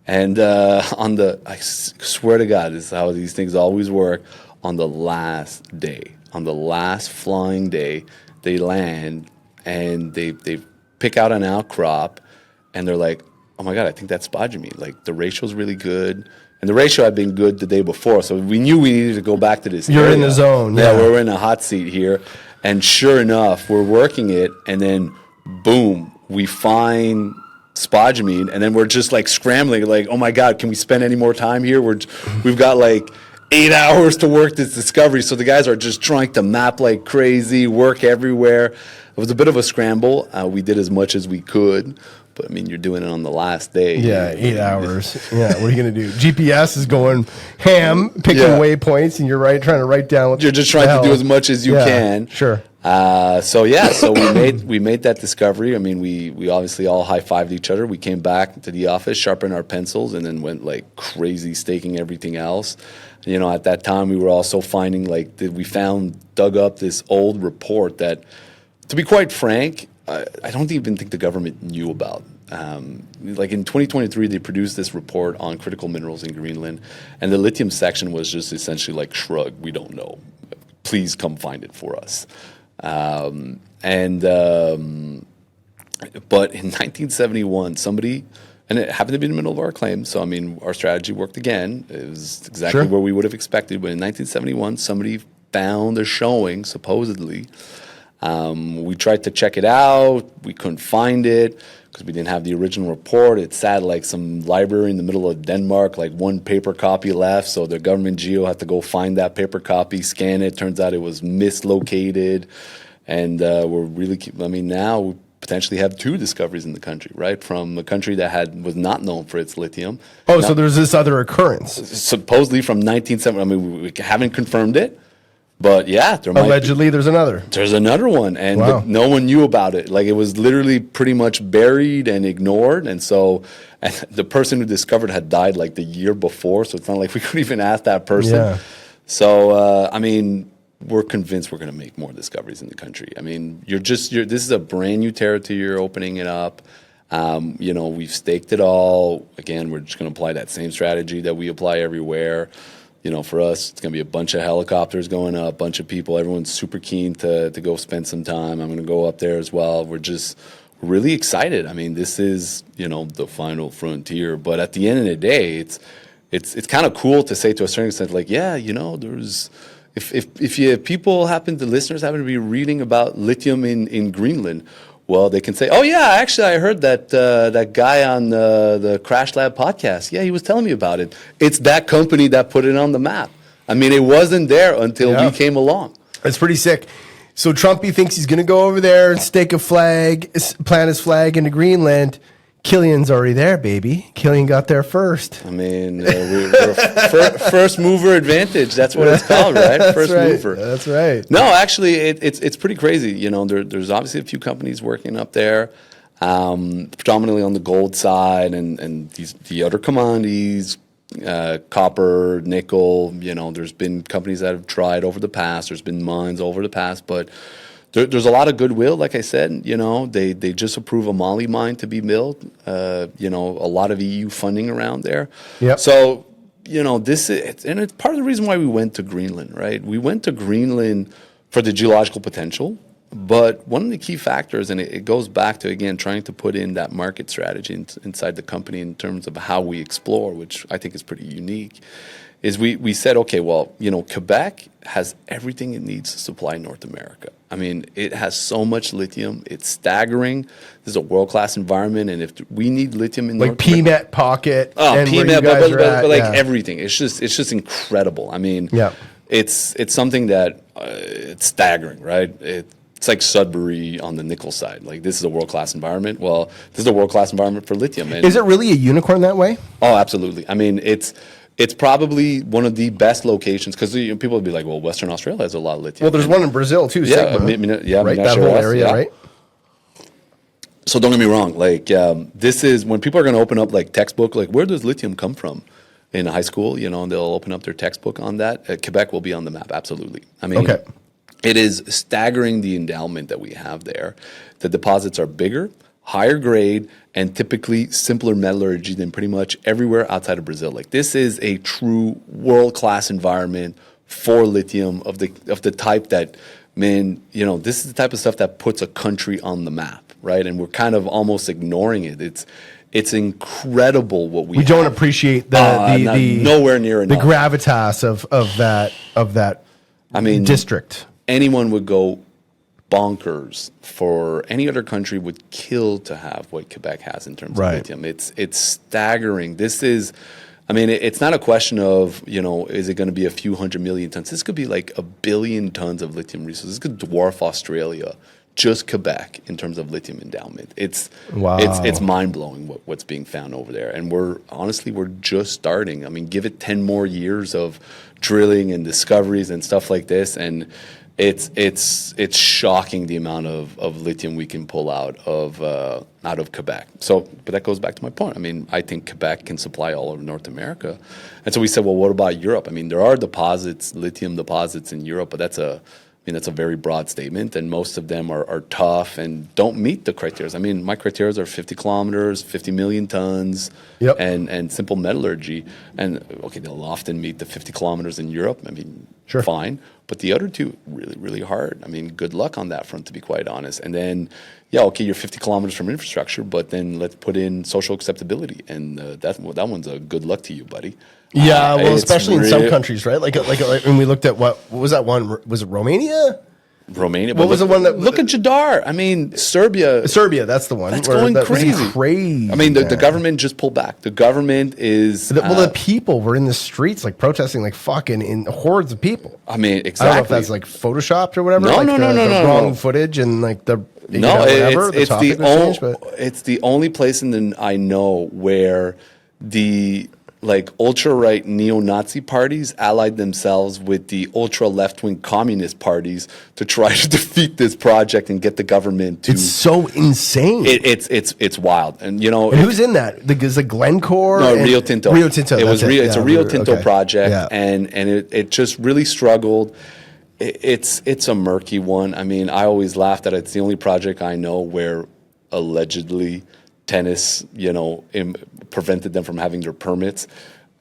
And I swear to God, this is how these things always work. On the last day, on the last flying day, they land and they pick out an outcrop. And they're like, oh, my God, I think that's spodumene. Like, the ratio's really good. And the ratio had been good the day before, so we knew we needed to go back to this You're area. in the zone. Yeah, we're in a hot seat here. And sure enough, we're working it, and then, boom, we find spodumene, and then we're just, like, scrambling, like, oh, my God, can we spend any more time here? We've got, like, 8 hours to work this discovery, so the guys are just trying to map like crazy, work everywhere. It was a bit of a scramble. We did as much as we could. But, I mean, you're doing it on the last day. Yeah, 8 hours. Yeah, what are you going to do? GPS is going ham, picking waypoints, and you're trying to write down what You're just trying to do as much as you can. Sure. So we made that discovery. I mean, we obviously all high-fived each other. We came back to the office, sharpened our pencils, and then went, like, crazy staking everything else. At that time, we were also finding, like, dug up this old report that, to be quite frank, I don't even think the government knew about. Like in 2023, they produced this report on critical minerals in Greenland, and the lithium section was just essentially like, shrug, we don't know. Please come find it for us. But in 1971, somebody, and it happened to be in the middle of our claim, so I mean, our strategy worked again. It was exactly where we would have expected. But in 1971, somebody found a showing, supposedly. We tried to check it out. We couldn't find it because we didn't have the original report. It sat like some library in the middle of Denmark, like one paper copy left. So the government geo had to go find that paper copy, scan it. Turns out it was mislocated. And now we potentially have 2 discoveries in the country, right? From a country that was not known for its lithium. Oh, so there's this other occurrence. Supposedly from 1970. I mean, we haven't confirmed it. But yeah, Allegedly, there's another. There's another one, and Wow. but no one knew about it. Like, it was literally pretty much buried and ignored. And so, and the person who discovered had died like the year before. So it's not like we could even ask that person. Yeah. So I mean, we're convinced we're going to make more discoveries in the country. I mean, this is a brand new territory. You're opening it up. You know, we've staked it all. Again, we're just going to apply that same strategy that we apply everywhere. You know, for us, it's going to be a bunch of helicopters going up, a bunch of people. Everyone's super keen to go spend some time. I'm going to go up there as well. We're really excited. I mean, this is, you know, the final frontier. But at the end of the day, it's kind of cool to say to a certain extent, like, yeah, you know, listeners happen to be reading about lithium in Greenland, well, they can say, oh, yeah, actually, I heard that guy on the Crash Lab podcast. Yeah, he was telling me about it. It's that company that put it on the map. I mean, it wasn't there until we came along. It's pretty sick. So Trumpy thinks he's going to go over there and stake a flag, plant his flag into Greenland. Killian's already there, baby. Killian got there first. I mean, we're first mover advantage. That's what it's called, right? First mover. That's right. No, actually, it's pretty crazy. You know, there's obviously a few companies working up there, predominantly on the gold side, and the other commodities, copper, nickel. You know, there's been companies that have tried over the past. There's been mines over the past, but there's a lot of goodwill. Like I said, you know, they just approve a moly mine to be milled. You know, a lot of EU funding around there. Yep. So, you know, it's part of the reason why we went to Greenland, right? We went to Greenland for the geological potential, but one of the key factors, and it goes back to, again, trying to put in that market strategy inside the company in terms of how we explore, which I think is pretty unique, is we said, okay, well, you know, Quebec has everything it needs to supply North America. I mean, it has so much lithium. It's staggering. This is a world-class environment, and if we need lithium in North America, PMET pocket, and PMET, but like everything, it's just incredible. I mean, it's something that it's staggering, right? It's like Sudbury on the nickel side. Like, this is a world-class environment. Well, this is a world-class environment for lithium. And is it really a unicorn that way? Oh, absolutely. I mean, it's probably one of the best locations, because people would be like, well, Western Australia has a lot of lithium. Well, there's one in Brazil too. Yeah, right, that whole area, right? So don't get me wrong. Like, this is when people are going to open up like textbook, like, where does lithium come from in high school? You know, and they'll open up their textbook on that. Quebec will be on the map. Absolutely. I mean, it is staggering the endowment that we have there. The deposits are bigger, higher grade, and typically simpler metallurgy than pretty much everywhere outside of Brazil. Like, this is a true world-class environment for lithium of the type that, man, you know, this is the type of stuff that puts a country on the map, right? And we're kind of almost ignoring it. It's incredible what we don't appreciate the nowhere near enough. The gravitas of that district. Anyone would go bonkers for any other country would kill to have what Quebec has in terms of lithium. It's staggering. This is, I mean, it's not a question of, you know, is it going to be a few 100 million tons? This could be like 1 billion tons of lithium resources. This could dwarf Australia, just Quebec, in terms of lithium endowment. It's mind blowing what's being found over there. And we're just starting. I mean, give it 10 more years of drilling and discoveries and stuff like this, and it's shocking the amount of lithium we can pull out of Quebec. So, but that goes back to my point. I mean, I think Quebec can supply all of North America, and so we said, well, what about Europe? I mean, there are lithium deposits in Europe, but that's a very broad statement, and most of them are tough and don't meet the criteria. I mean, my criteria are 50 kilometers, 50 million tons, and simple metallurgy. And okay, they'll often meet the 50 kilometers in Europe. I mean, fine. But the other two, really, really hard. I mean, good luck on that front, to be quite honest. And then, okay, you're 50 kilometers from infrastructure, but then let's put in social acceptability. And that one's a good luck to you, buddy. Yeah, well, especially in some countries, right? Like when we looked at what was that one? Was it Romania? What was the one that? Look at Jadar. I mean, Serbia, that's the one. That's going crazy. Crazy. I mean, the government just pulled back. The government is. The people were in the streets, like protesting, like fucking in hordes of people. I mean, exactly. I don't know if that's like photoshopped or whatever. No. Wrong footage and like the. It's the only place I know where the like ultra-right neo-Nazi parties allied themselves with the ultra-left-wing communist parties to try to defeat this project and get the government to. It's so insane. It's wild, and you know. And who's in that? Is it Glencore? No, Rio Tinto. Rio Tinto. It's a Rio Tinto project, yeah. and it just really struggled. It's a murky one. I mean, I always laugh that it's the only project I know where allegedly tennis, prevented them from having their permits.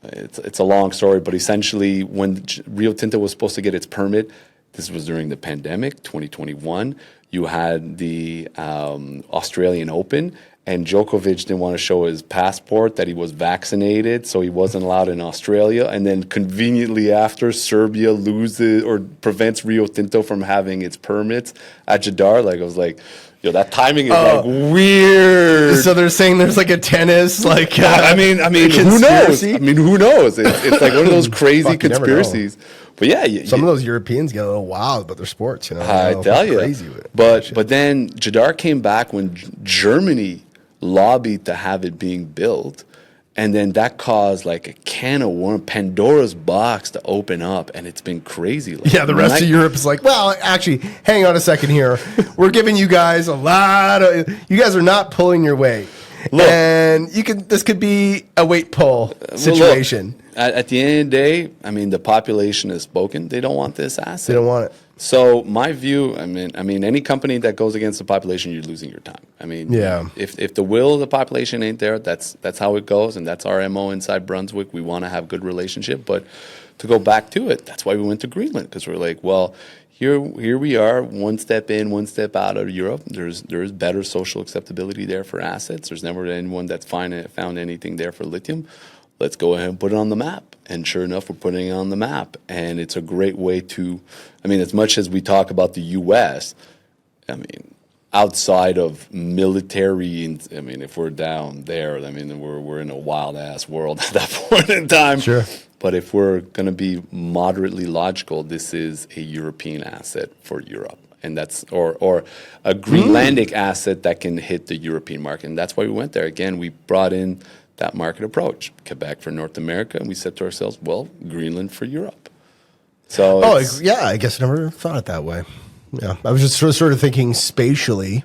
It's a long story, but essentially when Rio Tinto was supposed to get its permit, this was during the pandemic, 2021, you had the Australian Open, and Djokovic didn't want to show his passport that he was vaccinated, so he wasn't allowed in Australia. And then conveniently after, Serbia loses or prevents Rio Tinto from having its permits at Jadar. Like, I was like, that timing is like weird. So they're saying there's like a tennis, like I mean, who knows? I mean, who knows? It's like one of those crazy conspiracies. But yeah, some of those Europeans get a little wild about their sports. I tell you. Crazy with it. But then Jadar came back when Germany lobbied to have it being built. And then that caused like a can of worms, Pandora's box to open up, and it's been crazy. Like, the rest of Europe is like, well, actually, hang on a second here. We're giving you guys a lot of. You guys are not pulling your weight, and this could be a weight pull situation. At the end of the day, I mean, the population has spoken. They don't want this asset. They don't want it. So my view, I mean, any company that goes against the population, you're losing your time. I mean, if the will of the population ain't there, that's how it goes, and that's our MO inside Brunswick. We want to have good relationship, but to go back to it, that's why we went to Greenland, because we're like, well, here we are, one step in, one step out of Europe. There's better social acceptability there for assets. There's never anyone that's found anything there for lithium. Let's go ahead and put it on the map. And sure enough, we're putting it on the map. And it's a great way to, I mean, as much as we talk about the U.S., I mean, outside of military, I mean, if we're down there, I mean, we're in a wild-ass world at that point in time. Sure. But if we're going to be moderately logical, this is a European asset for Europe. And that's, or a Greenlandic asset that can hit the European market. And that's why we went there. Again, we brought in that market approach. Quebec for North America, and we said to ourselves, well, Greenland for Europe. So I guess I never thought it that way. Yeah, I was just sort of thinking spatially,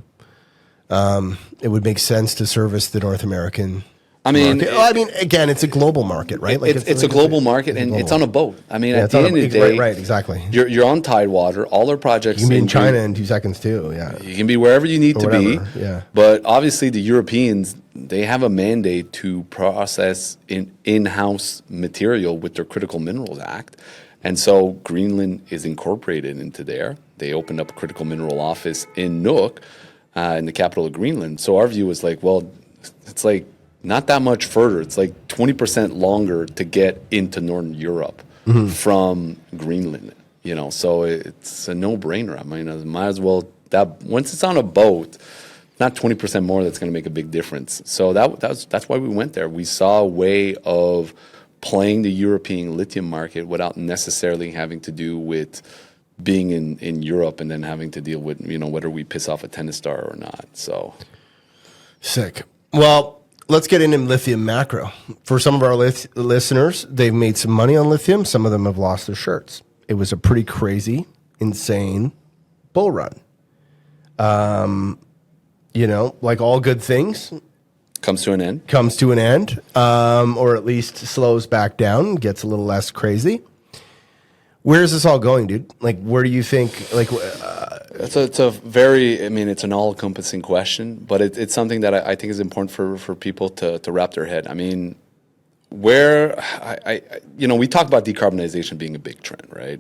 it would make sense to service the North American market. I mean, again, it's a global market, right? It's a global market, and it's on a boat. I mean, at the end of the day, right, exactly. You're on tidewater. All our projects. You can be in China in 2 seconds too. Yeah, you can be wherever you need to be. Yeah, but obviously the Europeans, they have a mandate to process in-house material with their Critical Minerals Act. And so Greenland is incorporated into there. They opened up a critical mineral office in Nuuk, in the capital of Greenland. So our view was like, well, it's like not that much further. It's like 20% longer to get into Northern Europe from Greenland, so it's a no-brainer. I mean, I might as well, once it's on a boat, not 20% more, that's going to make a big difference. So that's why we went there. We saw a way of playing the European lithium market without necessarily having to do with being in Europe and then having to deal with, whether we piss off a tennis star or not. So sick. Well, let's get into lithium macro. For some of our listeners, they've made some money on lithium. Some of them have lost their shirts. It was a pretty crazy, insane bull run. Like all good things, comes to an end. Or at least slows back down, gets a little less crazy. Where is this all going, dude? Like, where do you think, It's a very, it's an all-encompassing question, but it's something that I think is important for people to wrap their head. I mean, where we talk about decarbonization being a big trend, right?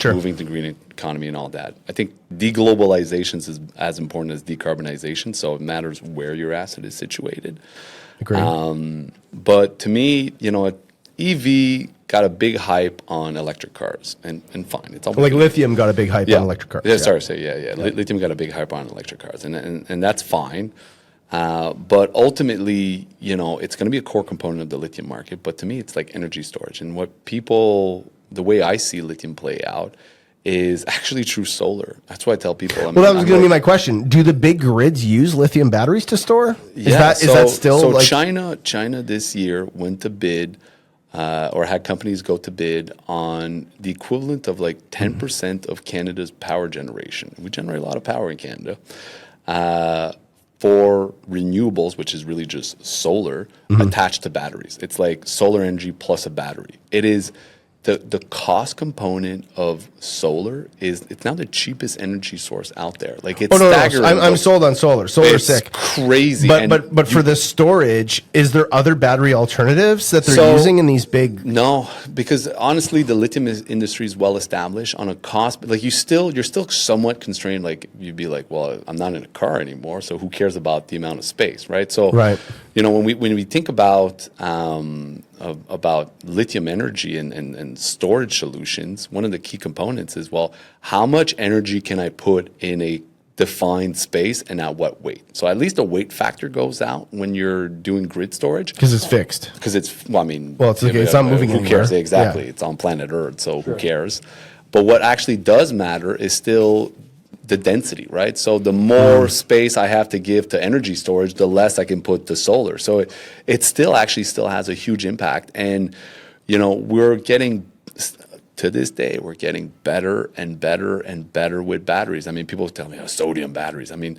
Sure. Moving to green economy and all that. I think deglobalization is as important as decarbonization, so it matters where your asset is situated. Agreed. But to me, EV got a big hype on electric cars, and fine. It's all like lithium got a big hype on electric cars. Yeah, Lithium got a big hype on electric cars, and that's fine. But ultimately, it's going to be a core component of the lithium market. But to me, it's like energy storage. And the way I see lithium play out is actually true solar. That's why I tell people. Well, that was going to be my question. Do the big grids use lithium batteries to store? Is that still so like China this year went to bid or had companies go to bid on the equivalent of like 10% of Canada's power generation. We generate a lot of power in Canada for renewables, which is really just solar attached to batteries. It's like solar energy plus a battery. It is the cost component of solar it's now the cheapest energy source out there. Like it's staggering. I'm sold on solar. Solar's sick. Crazy. But for the storage, is there other battery alternatives that they're using in these big? No, because honestly, the lithium industry is well established on a cost. Like you're still somewhat constrained. Like you'd be like, well, I'm not in a car anymore, so who cares about the amount of space, right? So, when we think about lithium energy and storage solutions, one of the key components is, well, how much energy can I put in a defined space and at what weight? So at least a weight factor goes out when you're doing grid storage. Because it's fixed. Because it's not moving who cares? Exactly. Yeah. It's on planet Earth, so who cares? But what actually does matter is still the density, right? So the more space I have to give to energy storage, the less I can put to solar. So it still has a huge impact. And, we're getting, to this day, we're getting better and better and better with batteries. I mean, people tell me, sodium batteries. I mean,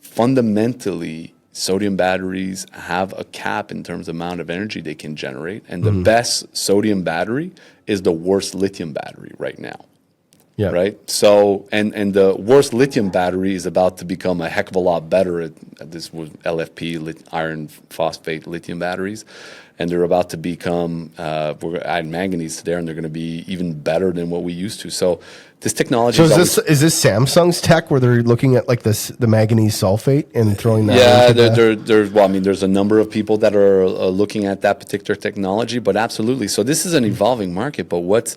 fundamentally, sodium batteries have a cap in terms of amount of energy they can generate. And the best sodium battery is the worst lithium battery right now. Yeah. Right. So, and the worst lithium battery is about to become a heck of a lot better at this was LFP, iron phosphate lithium batteries, and they're about to become. We're adding manganese to there, and they're going to be even better than what we used to. So, this technology. So is this Samsung's tech where they're looking at like the manganese sulfate and throwing that? Yeah, there's a number of people that are looking at that particular technology, but absolutely. So this is an evolving market, but what's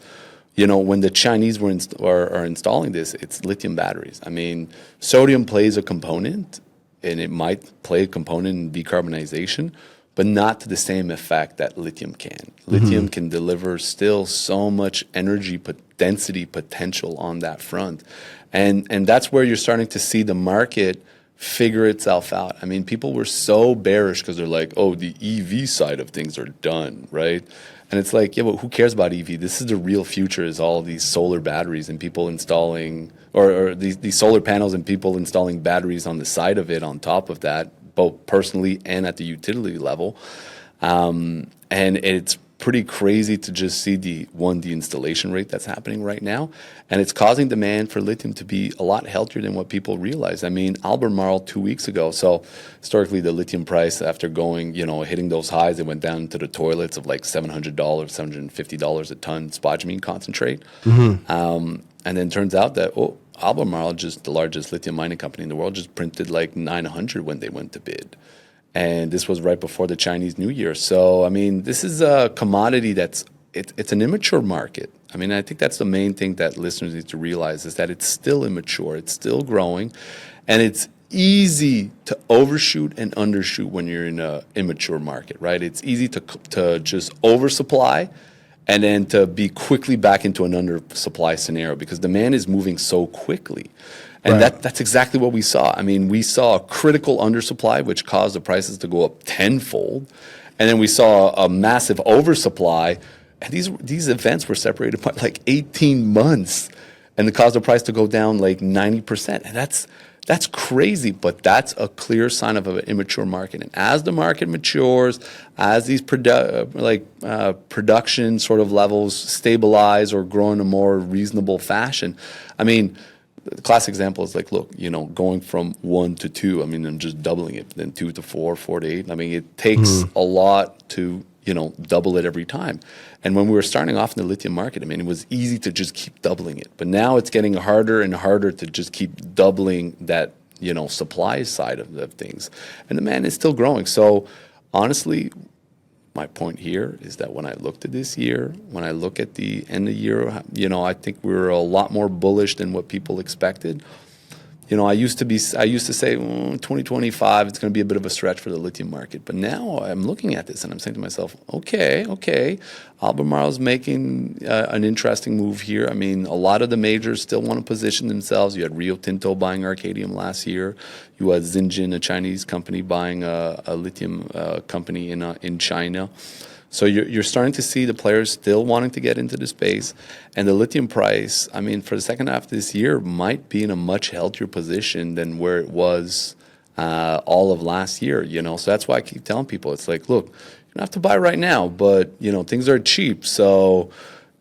when the Chinese are installing this, it's lithium batteries. I mean, sodium plays a component, and it might play a component in decarbonization, but not to the same effect that lithium can. Lithium can deliver still so much energy density potential on that front. And that's where you're starting to see the market figure itself out. I mean, people were so bearish because they're like, oh, the EV side of things are done, right? And it's like, yeah, but who cares about EV? This is the real future, is all these solar batteries and people installing, or these solar panels and people installing batteries on the side of it on top of that, both personally and at the utility level. And it's pretty crazy to just see the installation rate that's happening right now. And it's causing demand for lithium to be a lot healthier than what people realize. I mean, Albemarle 2 weeks ago, so historically the lithium price after going, hitting those highs, it went down to the toilets of like $700, $750 a ton spodumene concentrate. And then turns out that, Albemarle, just the largest lithium mining company in the world, just printed like 900 when they went to bid. And this was right before the Chinese New Year. So, I mean, this is a commodity it's an immature market. I mean, I think that's the main thing that listeners need to realize, is that it's still immature. It's still growing. And it's easy to overshoot and undershoot when you're in an immature market, right? It's easy to just oversupply and then to be quickly back into an undersupply scenario because demand is moving so quickly. And that's exactly what we saw. I mean, we saw a critical undersupply, which caused the prices to go up tenfold. And then we saw a massive oversupply. And these events were separated by like 18 months. And it caused the price to go down like 90%. And that's crazy, but that's a clear sign of an immature market. And as the market matures, as these production sort of levels stabilize or grow in a more reasonable fashion, I mean, the classic example is like, look, going from 1 to 2, I mean, I'm just doubling it, then 2 to 4, 4 to 8. I mean, it takes a lot to, double it every time. And when we were starting off in the lithium market, I mean, it was easy to just keep doubling it. But now it's getting harder and harder to just keep doubling that, supply side of things. And demand is still growing. So honestly, my point here is that when I looked at this year, when I look at the end of the year, I think we were a lot more bullish than what people expected. I used to say 2025 it's going to be a bit of a stretch for the lithium market, but now I'm looking at this and I'm saying to myself, okay, Albemarle's making an interesting move here. I mean, a lot of the majors still want to position themselves. You had Rio Tinto buying Arcadium last year. You had Xinjiang, a Chinese company, buying a lithium company in China. So you're starting to see the players still wanting to get into the space, and the lithium price, I mean, for the second half of this year, might be in a much healthier position than where it was all of last year. So that's why I keep telling people, it's like, look, you don't have to buy right now, but things are cheap. So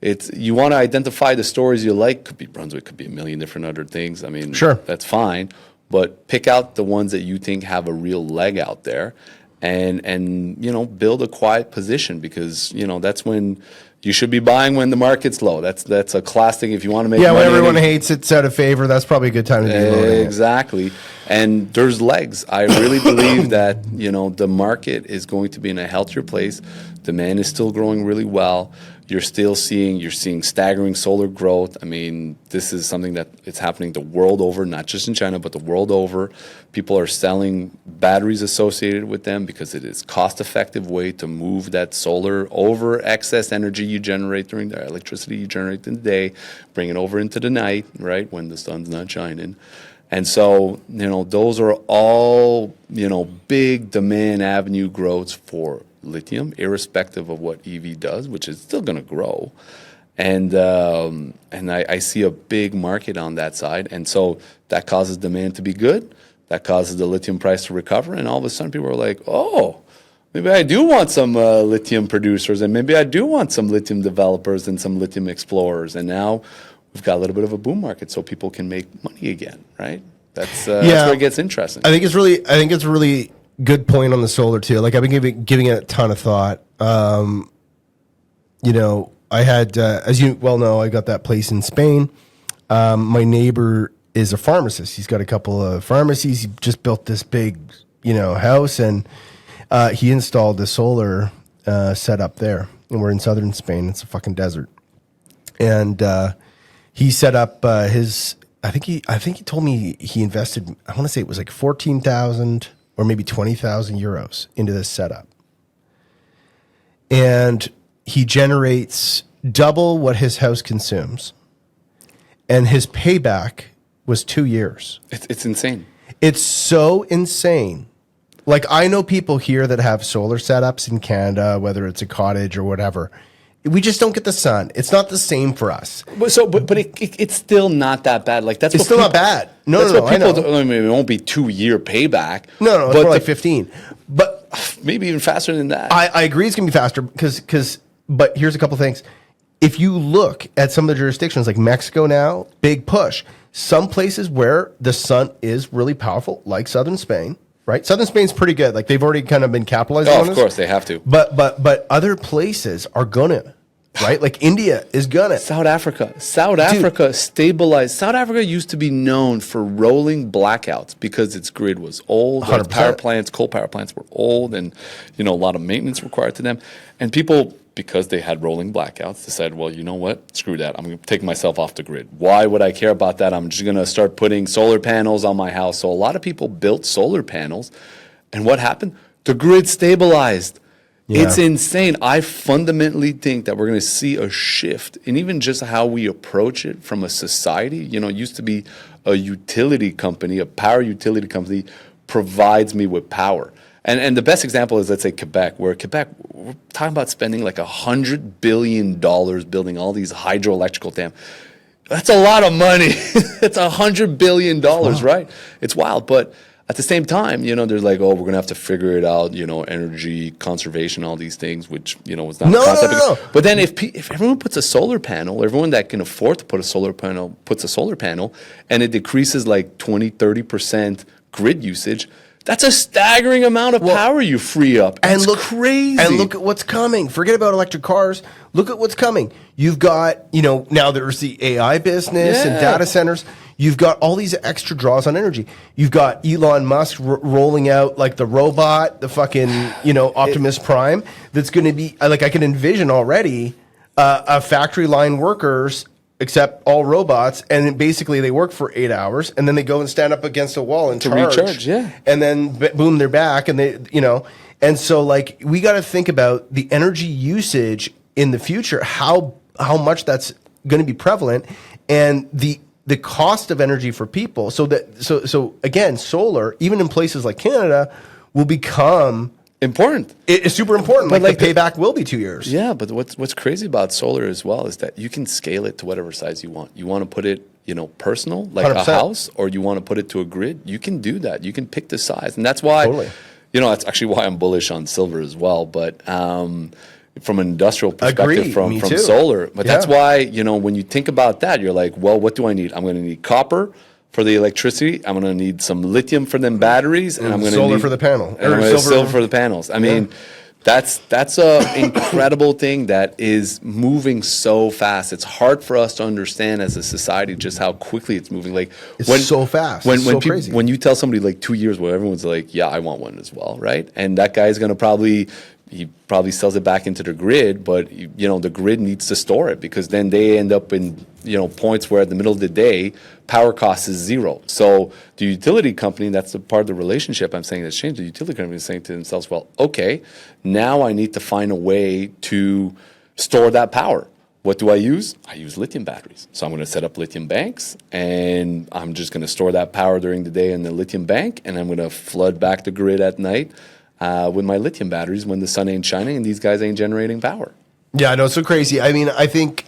you want to identify the stories you like. Could be Brunswick, could be a million different other things. I mean, sure, that's fine, but pick out the ones that you think have a real leg out there. And build a quiet position, because that's when you should be buying, when the market's low. That's a classic. If you want to make money, when everyone hates it's out of favor, that's probably a good time to be loading. Exactly. And there's legs. I really believe that the market is going to be in a healthier place. Demand is still growing really well. You're seeing staggering solar growth. I mean, this is something that it's happening the world over, not just in China, but the world over. People are selling batteries associated with them because it is cost-effective way to move that solar over excess energy you generate during the electricity you generate in the day, bring it over into the night, right, when the sun's not shining. And so, those are all, big demand avenue growths for lithium, irrespective of what EV does, which is still going to grow. And I see a big market on that side. And so that causes demand to be good. That causes the lithium price to recover. And all of a sudden people are like, oh, maybe I do want some lithium producers, and maybe I do want some lithium developers and some lithium explorers. And now we've got a little bit of a boom market, so people can make money again, right? That's where it gets interesting. I think it's a really good point on the solar too. Like, I've been giving it a ton of thought. I had, as you well know, I got that place in Spain. My neighbor is a pharmacist. He's got a couple of pharmacies. He just built this big, house, and he installed the solar setup there. And we're in southern Spain. It's a fucking desert. And he set up his. I think he told me he invested. I want to say it was like 14,000 or maybe 20,000 euros into this setup. And he generates double what his house consumes. And his payback was 2 years. It's insane. It's so insane. Like, I know people here that have solar setups in Canada, whether it's a cottage or whatever. We just don't get the sun. It's not the same for us. But it's still not that bad. Like, that's it's still not bad. No, I mean, it won't be 2 year payback. No, it's more like 15. But maybe even faster than that. I agree it's gonna be faster but here's a couple things. If you look at some of the jurisdictions like Mexico now, big push. Some places where the sun is really powerful, like southern Spain, right? Southern Spain's pretty good. Like, they've already kind of been capitalizing on this. Of course, they have to. But other places are gonna, right? Like, India is gonna. South Africa stabilized. South Africa used to be known for rolling blackouts because its grid was old. Like, coal power plants were old, and a lot of maintenance required to them. And people, because they had rolling blackouts, decided, well, you know what? Screw that. I'm going to take myself off the grid. Why would I care about that? I'm just going to start putting solar panels on my house. So a lot of people built solar panels. And what happened? The grid stabilized. Yeah. It's insane. I fundamentally think that we're going to see a shift in even just how we approach it from a society. It used to be a utility company, a power utility company provides me with power. And the best example is, let's say, Quebec, where we're talking about spending like $100 billion building all these hydroelectrical dams. That's a lot of money. It's $100 billion, right? It's wild. But at the same time, there's like, we're going to have to figure it out, energy conservation, all these things, which, was not a concept. No. But then if everyone puts a solar panel, everyone that can afford to put a solar panel puts a solar panel, and it decreases like 20, 30% grid usage, that's a staggering amount of power you free up. It's crazy. And look at what's coming. Forget about electric cars. Look at what's coming. You've got, now there's the AI business and data centers. You've got all these extra draws on energy. You've got Elon Musk rolling out like the robot, the fucking, Optimus Prime. That's going to be, like, I can envision already a factory line workers except all robots, and then basically they work for 8 hours, and then they go and stand up against a wall and recharge, and then boom, they're back, and they, and so like we got to think about the energy usage in the future, how much that's going to be prevalent, and the cost of energy for people. So again, solar, even in places like Canada, will become important. It's super important. But like the payback will be 2 years. Yeah, but what's crazy about solar as well is that you can scale it to whatever size you want. You want to put it, personal, like 100%. A house, or you want to put it to a grid. You can do that. You can pick the size, and that's why. Totally. That's actually why I'm bullish on silver as well. But from an industrial perspective, from solar, but that's why when you think about that, you're like, well, what do I need? I'm going to need copper for the electricity. I'm going to need some lithium for them batteries, and I'm going to need solar for the panel, or silver for the panels. I mean, that's a incredible thing that is moving so fast. It's hard for us to understand as a society just how quickly it's moving. Like it's so fast. Crazy. When you tell somebody like 2 years, where everyone's like, yeah, I want one as well, right? And that guy's going to he probably sells it back into the grid, but the grid needs to store it, because then they end up in points where at the middle of the day power cost is zero. So the utility company, that's the part of the relationship I'm saying that's changed. The utility company is saying to themselves, well, okay, now I need to find a way to store that power. What do I use? I use lithium batteries. So I'm going to set up lithium banks, and I'm just going to store that power during the day in the lithium bank, and I'm going to flood back the grid at night with my lithium batteries when the sun ain't shining and these guys ain't generating power. Yeah, no, it's so crazy. I mean, I think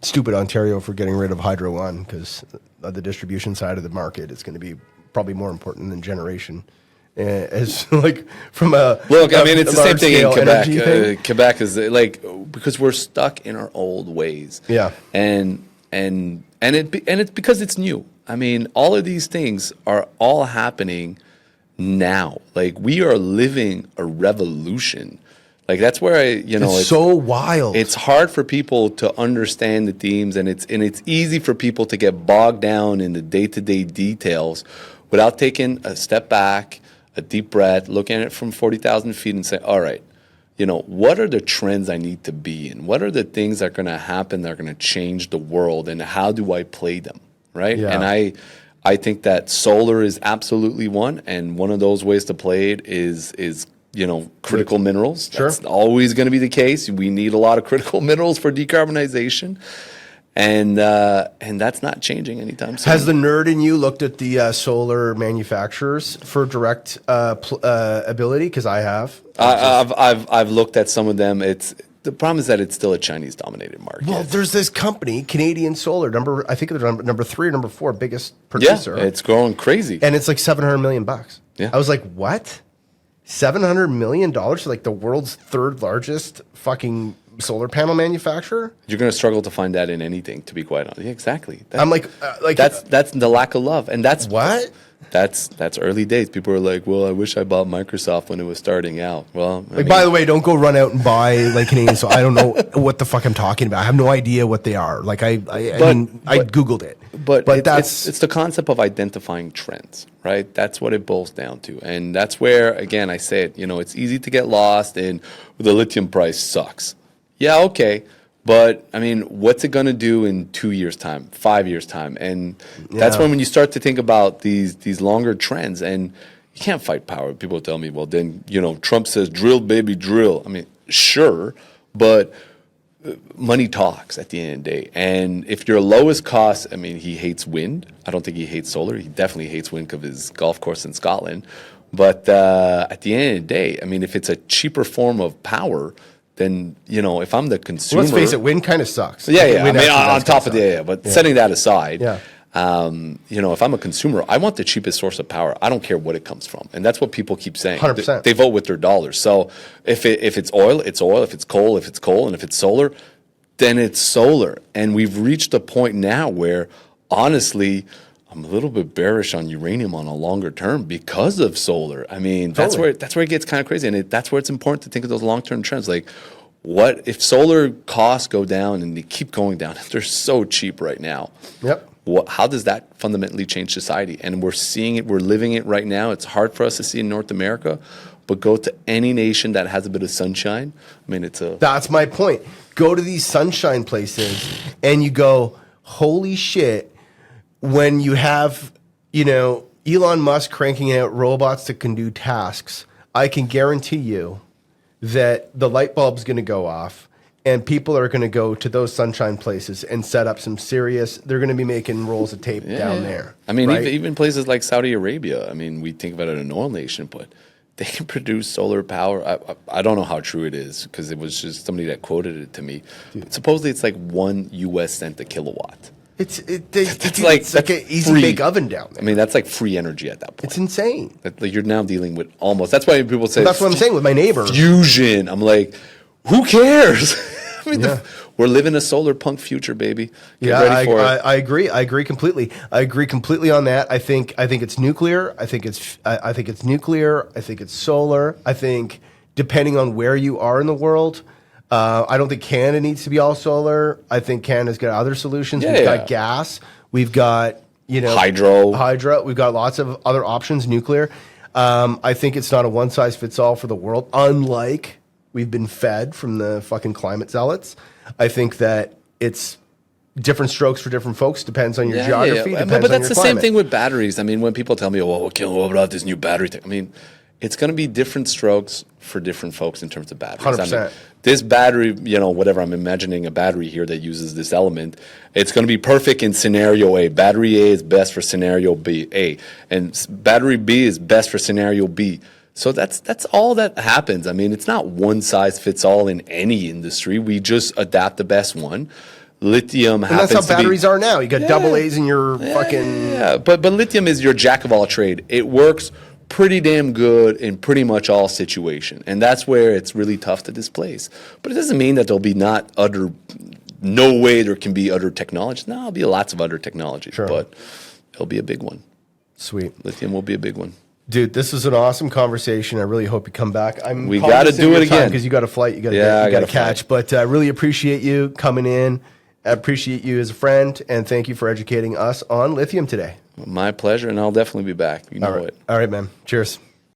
stupid Ontario for getting rid of Hydro One, because the distribution side of the market is going to be probably more important than generation. As like from a look, I mean, it's the same thing in Quebec. Quebec is like, because we're stuck in our old ways. Yeah, and it's because it's new. I mean, all of these things are all happening now. Like, we are living a revolution. Like, that's where it's so wild. It's hard for people to understand the themes, and it's easy for people to get bogged down in the day-to-day details without taking a step back, a deep breath, looking at it from 40,000 feet and say, all right, what are the trends I need to be in? What are the things that are going to happen that are going to change the world, and how do I play them, right? Yeah. And I think that solar is absolutely one, and one of those ways to play it is critical minerals. Sure. That's always going to be the case. We need a lot of critical minerals for decarbonization, and that's not changing anytime soon. Has the nerd in you looked at the solar manufacturers for direct ability? Because I have. I've looked at some of them. The problem is that it's still a Chinese-dominated market. Well, there's this company, Canadian Solar, I think they're number 3 or number 4 biggest producer. Yeah, it's growing crazy. And it's like $700 million. Yeah. I was like, what? $700 million to like the world's 3rd largest fucking solar panel manufacturer? You're going to struggle to find that in anything, to be quite honest. Yeah, exactly. I'm like that's the lack of love, and that's what. That's early days. People are like, well, I wish I bought Microsoft when it was starting out. Well, by the way, don't go run out and buy like Canadian. So I don't know what the fuck I'm talking about. I have no idea what they are. Like I Googled it. But it's the concept of identifying trends, right? That's what it boils down to. And that's where, again, I say it, it's easy to get lost in the lithium price sucks. Yeah, okay. But, I mean, what's it going to do in 2 years' time, 5 years' time? And that's when you start to think about these longer trends. And you can't fight power. People tell me, well, then, Trump says, drill, baby, drill. I mean, sure, but money talks at the end of the day. And if your lowest cost, I mean, he hates wind. I don't think he hates solar. He definitely hates wind because of his golf course in Scotland. But at the end of the day, I mean, if it's a cheaper form of power, then, if I'm the consumer... Let's face it, wind kind of sucks. Yeah, yeah. I mean, on top of setting that aside, yeah. If I'm a consumer, I want the cheapest source of power. I don't care what it comes from. And that's what people keep saying. 100%. They vote with their dollars. So if it's oil, it's oil. If it's coal, it's coal. And if it's solar, then it's solar. And we've reached a point now where, honestly, I'm a little bit bearish on uranium on a longer term because of solar. I mean, totally. that's where it gets kind of crazy. And that's where it's important to think of those long-term trends. Like, what if solar costs go down and they keep going down? They're so cheap right now. Yep. How does that fundamentally change society? And we're seeing it. We're living it right now. It's hard for us to see in North America, but go to any nation that has a bit of sunshine. I mean, That's my point. go to these sunshine places and you go, holy shit, when you have, Elon Musk cranking out robots that can do tasks, I can guarantee you that the light bulb's going to go off and people are going to go to those sunshine places and set up some serious, they're going to be making rolls of tape down there. I mean, right? even places like Saudi Arabia, I mean, we think about it an oil nation, but they can produce solar power. I don't know how true it is because it was just somebody that quoted it to me. But supposedly it's like 1 US cent a kilowatt. It's That's like an easy free. bake oven down there. I mean, that's like free energy at that point. It's insane. Like you're now dealing with almost. That's why people say. That's what I'm saying with my neighbor. Fusion. I'm like, who cares? I mean, we're living a solar punk future, baby. Get ready for it. I agree. I agree completely. I agree completely on that. I think it's nuclear. I think it's nuclear. I think it's solar. I think depending on where you are in the world. I don't think Canada needs to be all solar. I think Canada's got other solutions. We've got gas. We've got hydro. We've got lots of other options. Nuclear. I think it's not a one size fits all for the world. Unlike we've been fed from the fucking climate zealots. I think that it's different strokes for different folks. Depends on your geography. Yeah. Depends but on that's your the climate. same thing with batteries. I mean, when people tell me, "Oh, what about this new battery thing?" I mean, it's going to be different strokes for different folks in terms of batteries. 100%. I mean, this battery, whatever, I'm imagining a battery here that uses this element. It's going to be perfect in scenario A. Battery A is best for scenario A. And battery B is best for scenario B. So that's all that happens. I mean, it's not one size fits all in any industry. We just adapt the best one. Lithium happens to be... that's how batteries are now. You got double A's in your fucking... Yeah, but lithium is your jack of all trade. It works pretty damn good in pretty much all situation. And that's where it's really tough to displace. But it doesn't mean that there'll be no way there can be other technologies. No, there'll be lots of other technologies. Sure. But it'll be a big one. Sweet. Lithium will be a big one. Dude, this is an awesome conversation. I really hope you come back. We got to do it again because you got a flight. You got to catch. But I really appreciate you coming in. I appreciate you as a friend, and thank you for educating us on lithium today. My pleasure, and I'll definitely be back. You know it. All right, man. Cheers.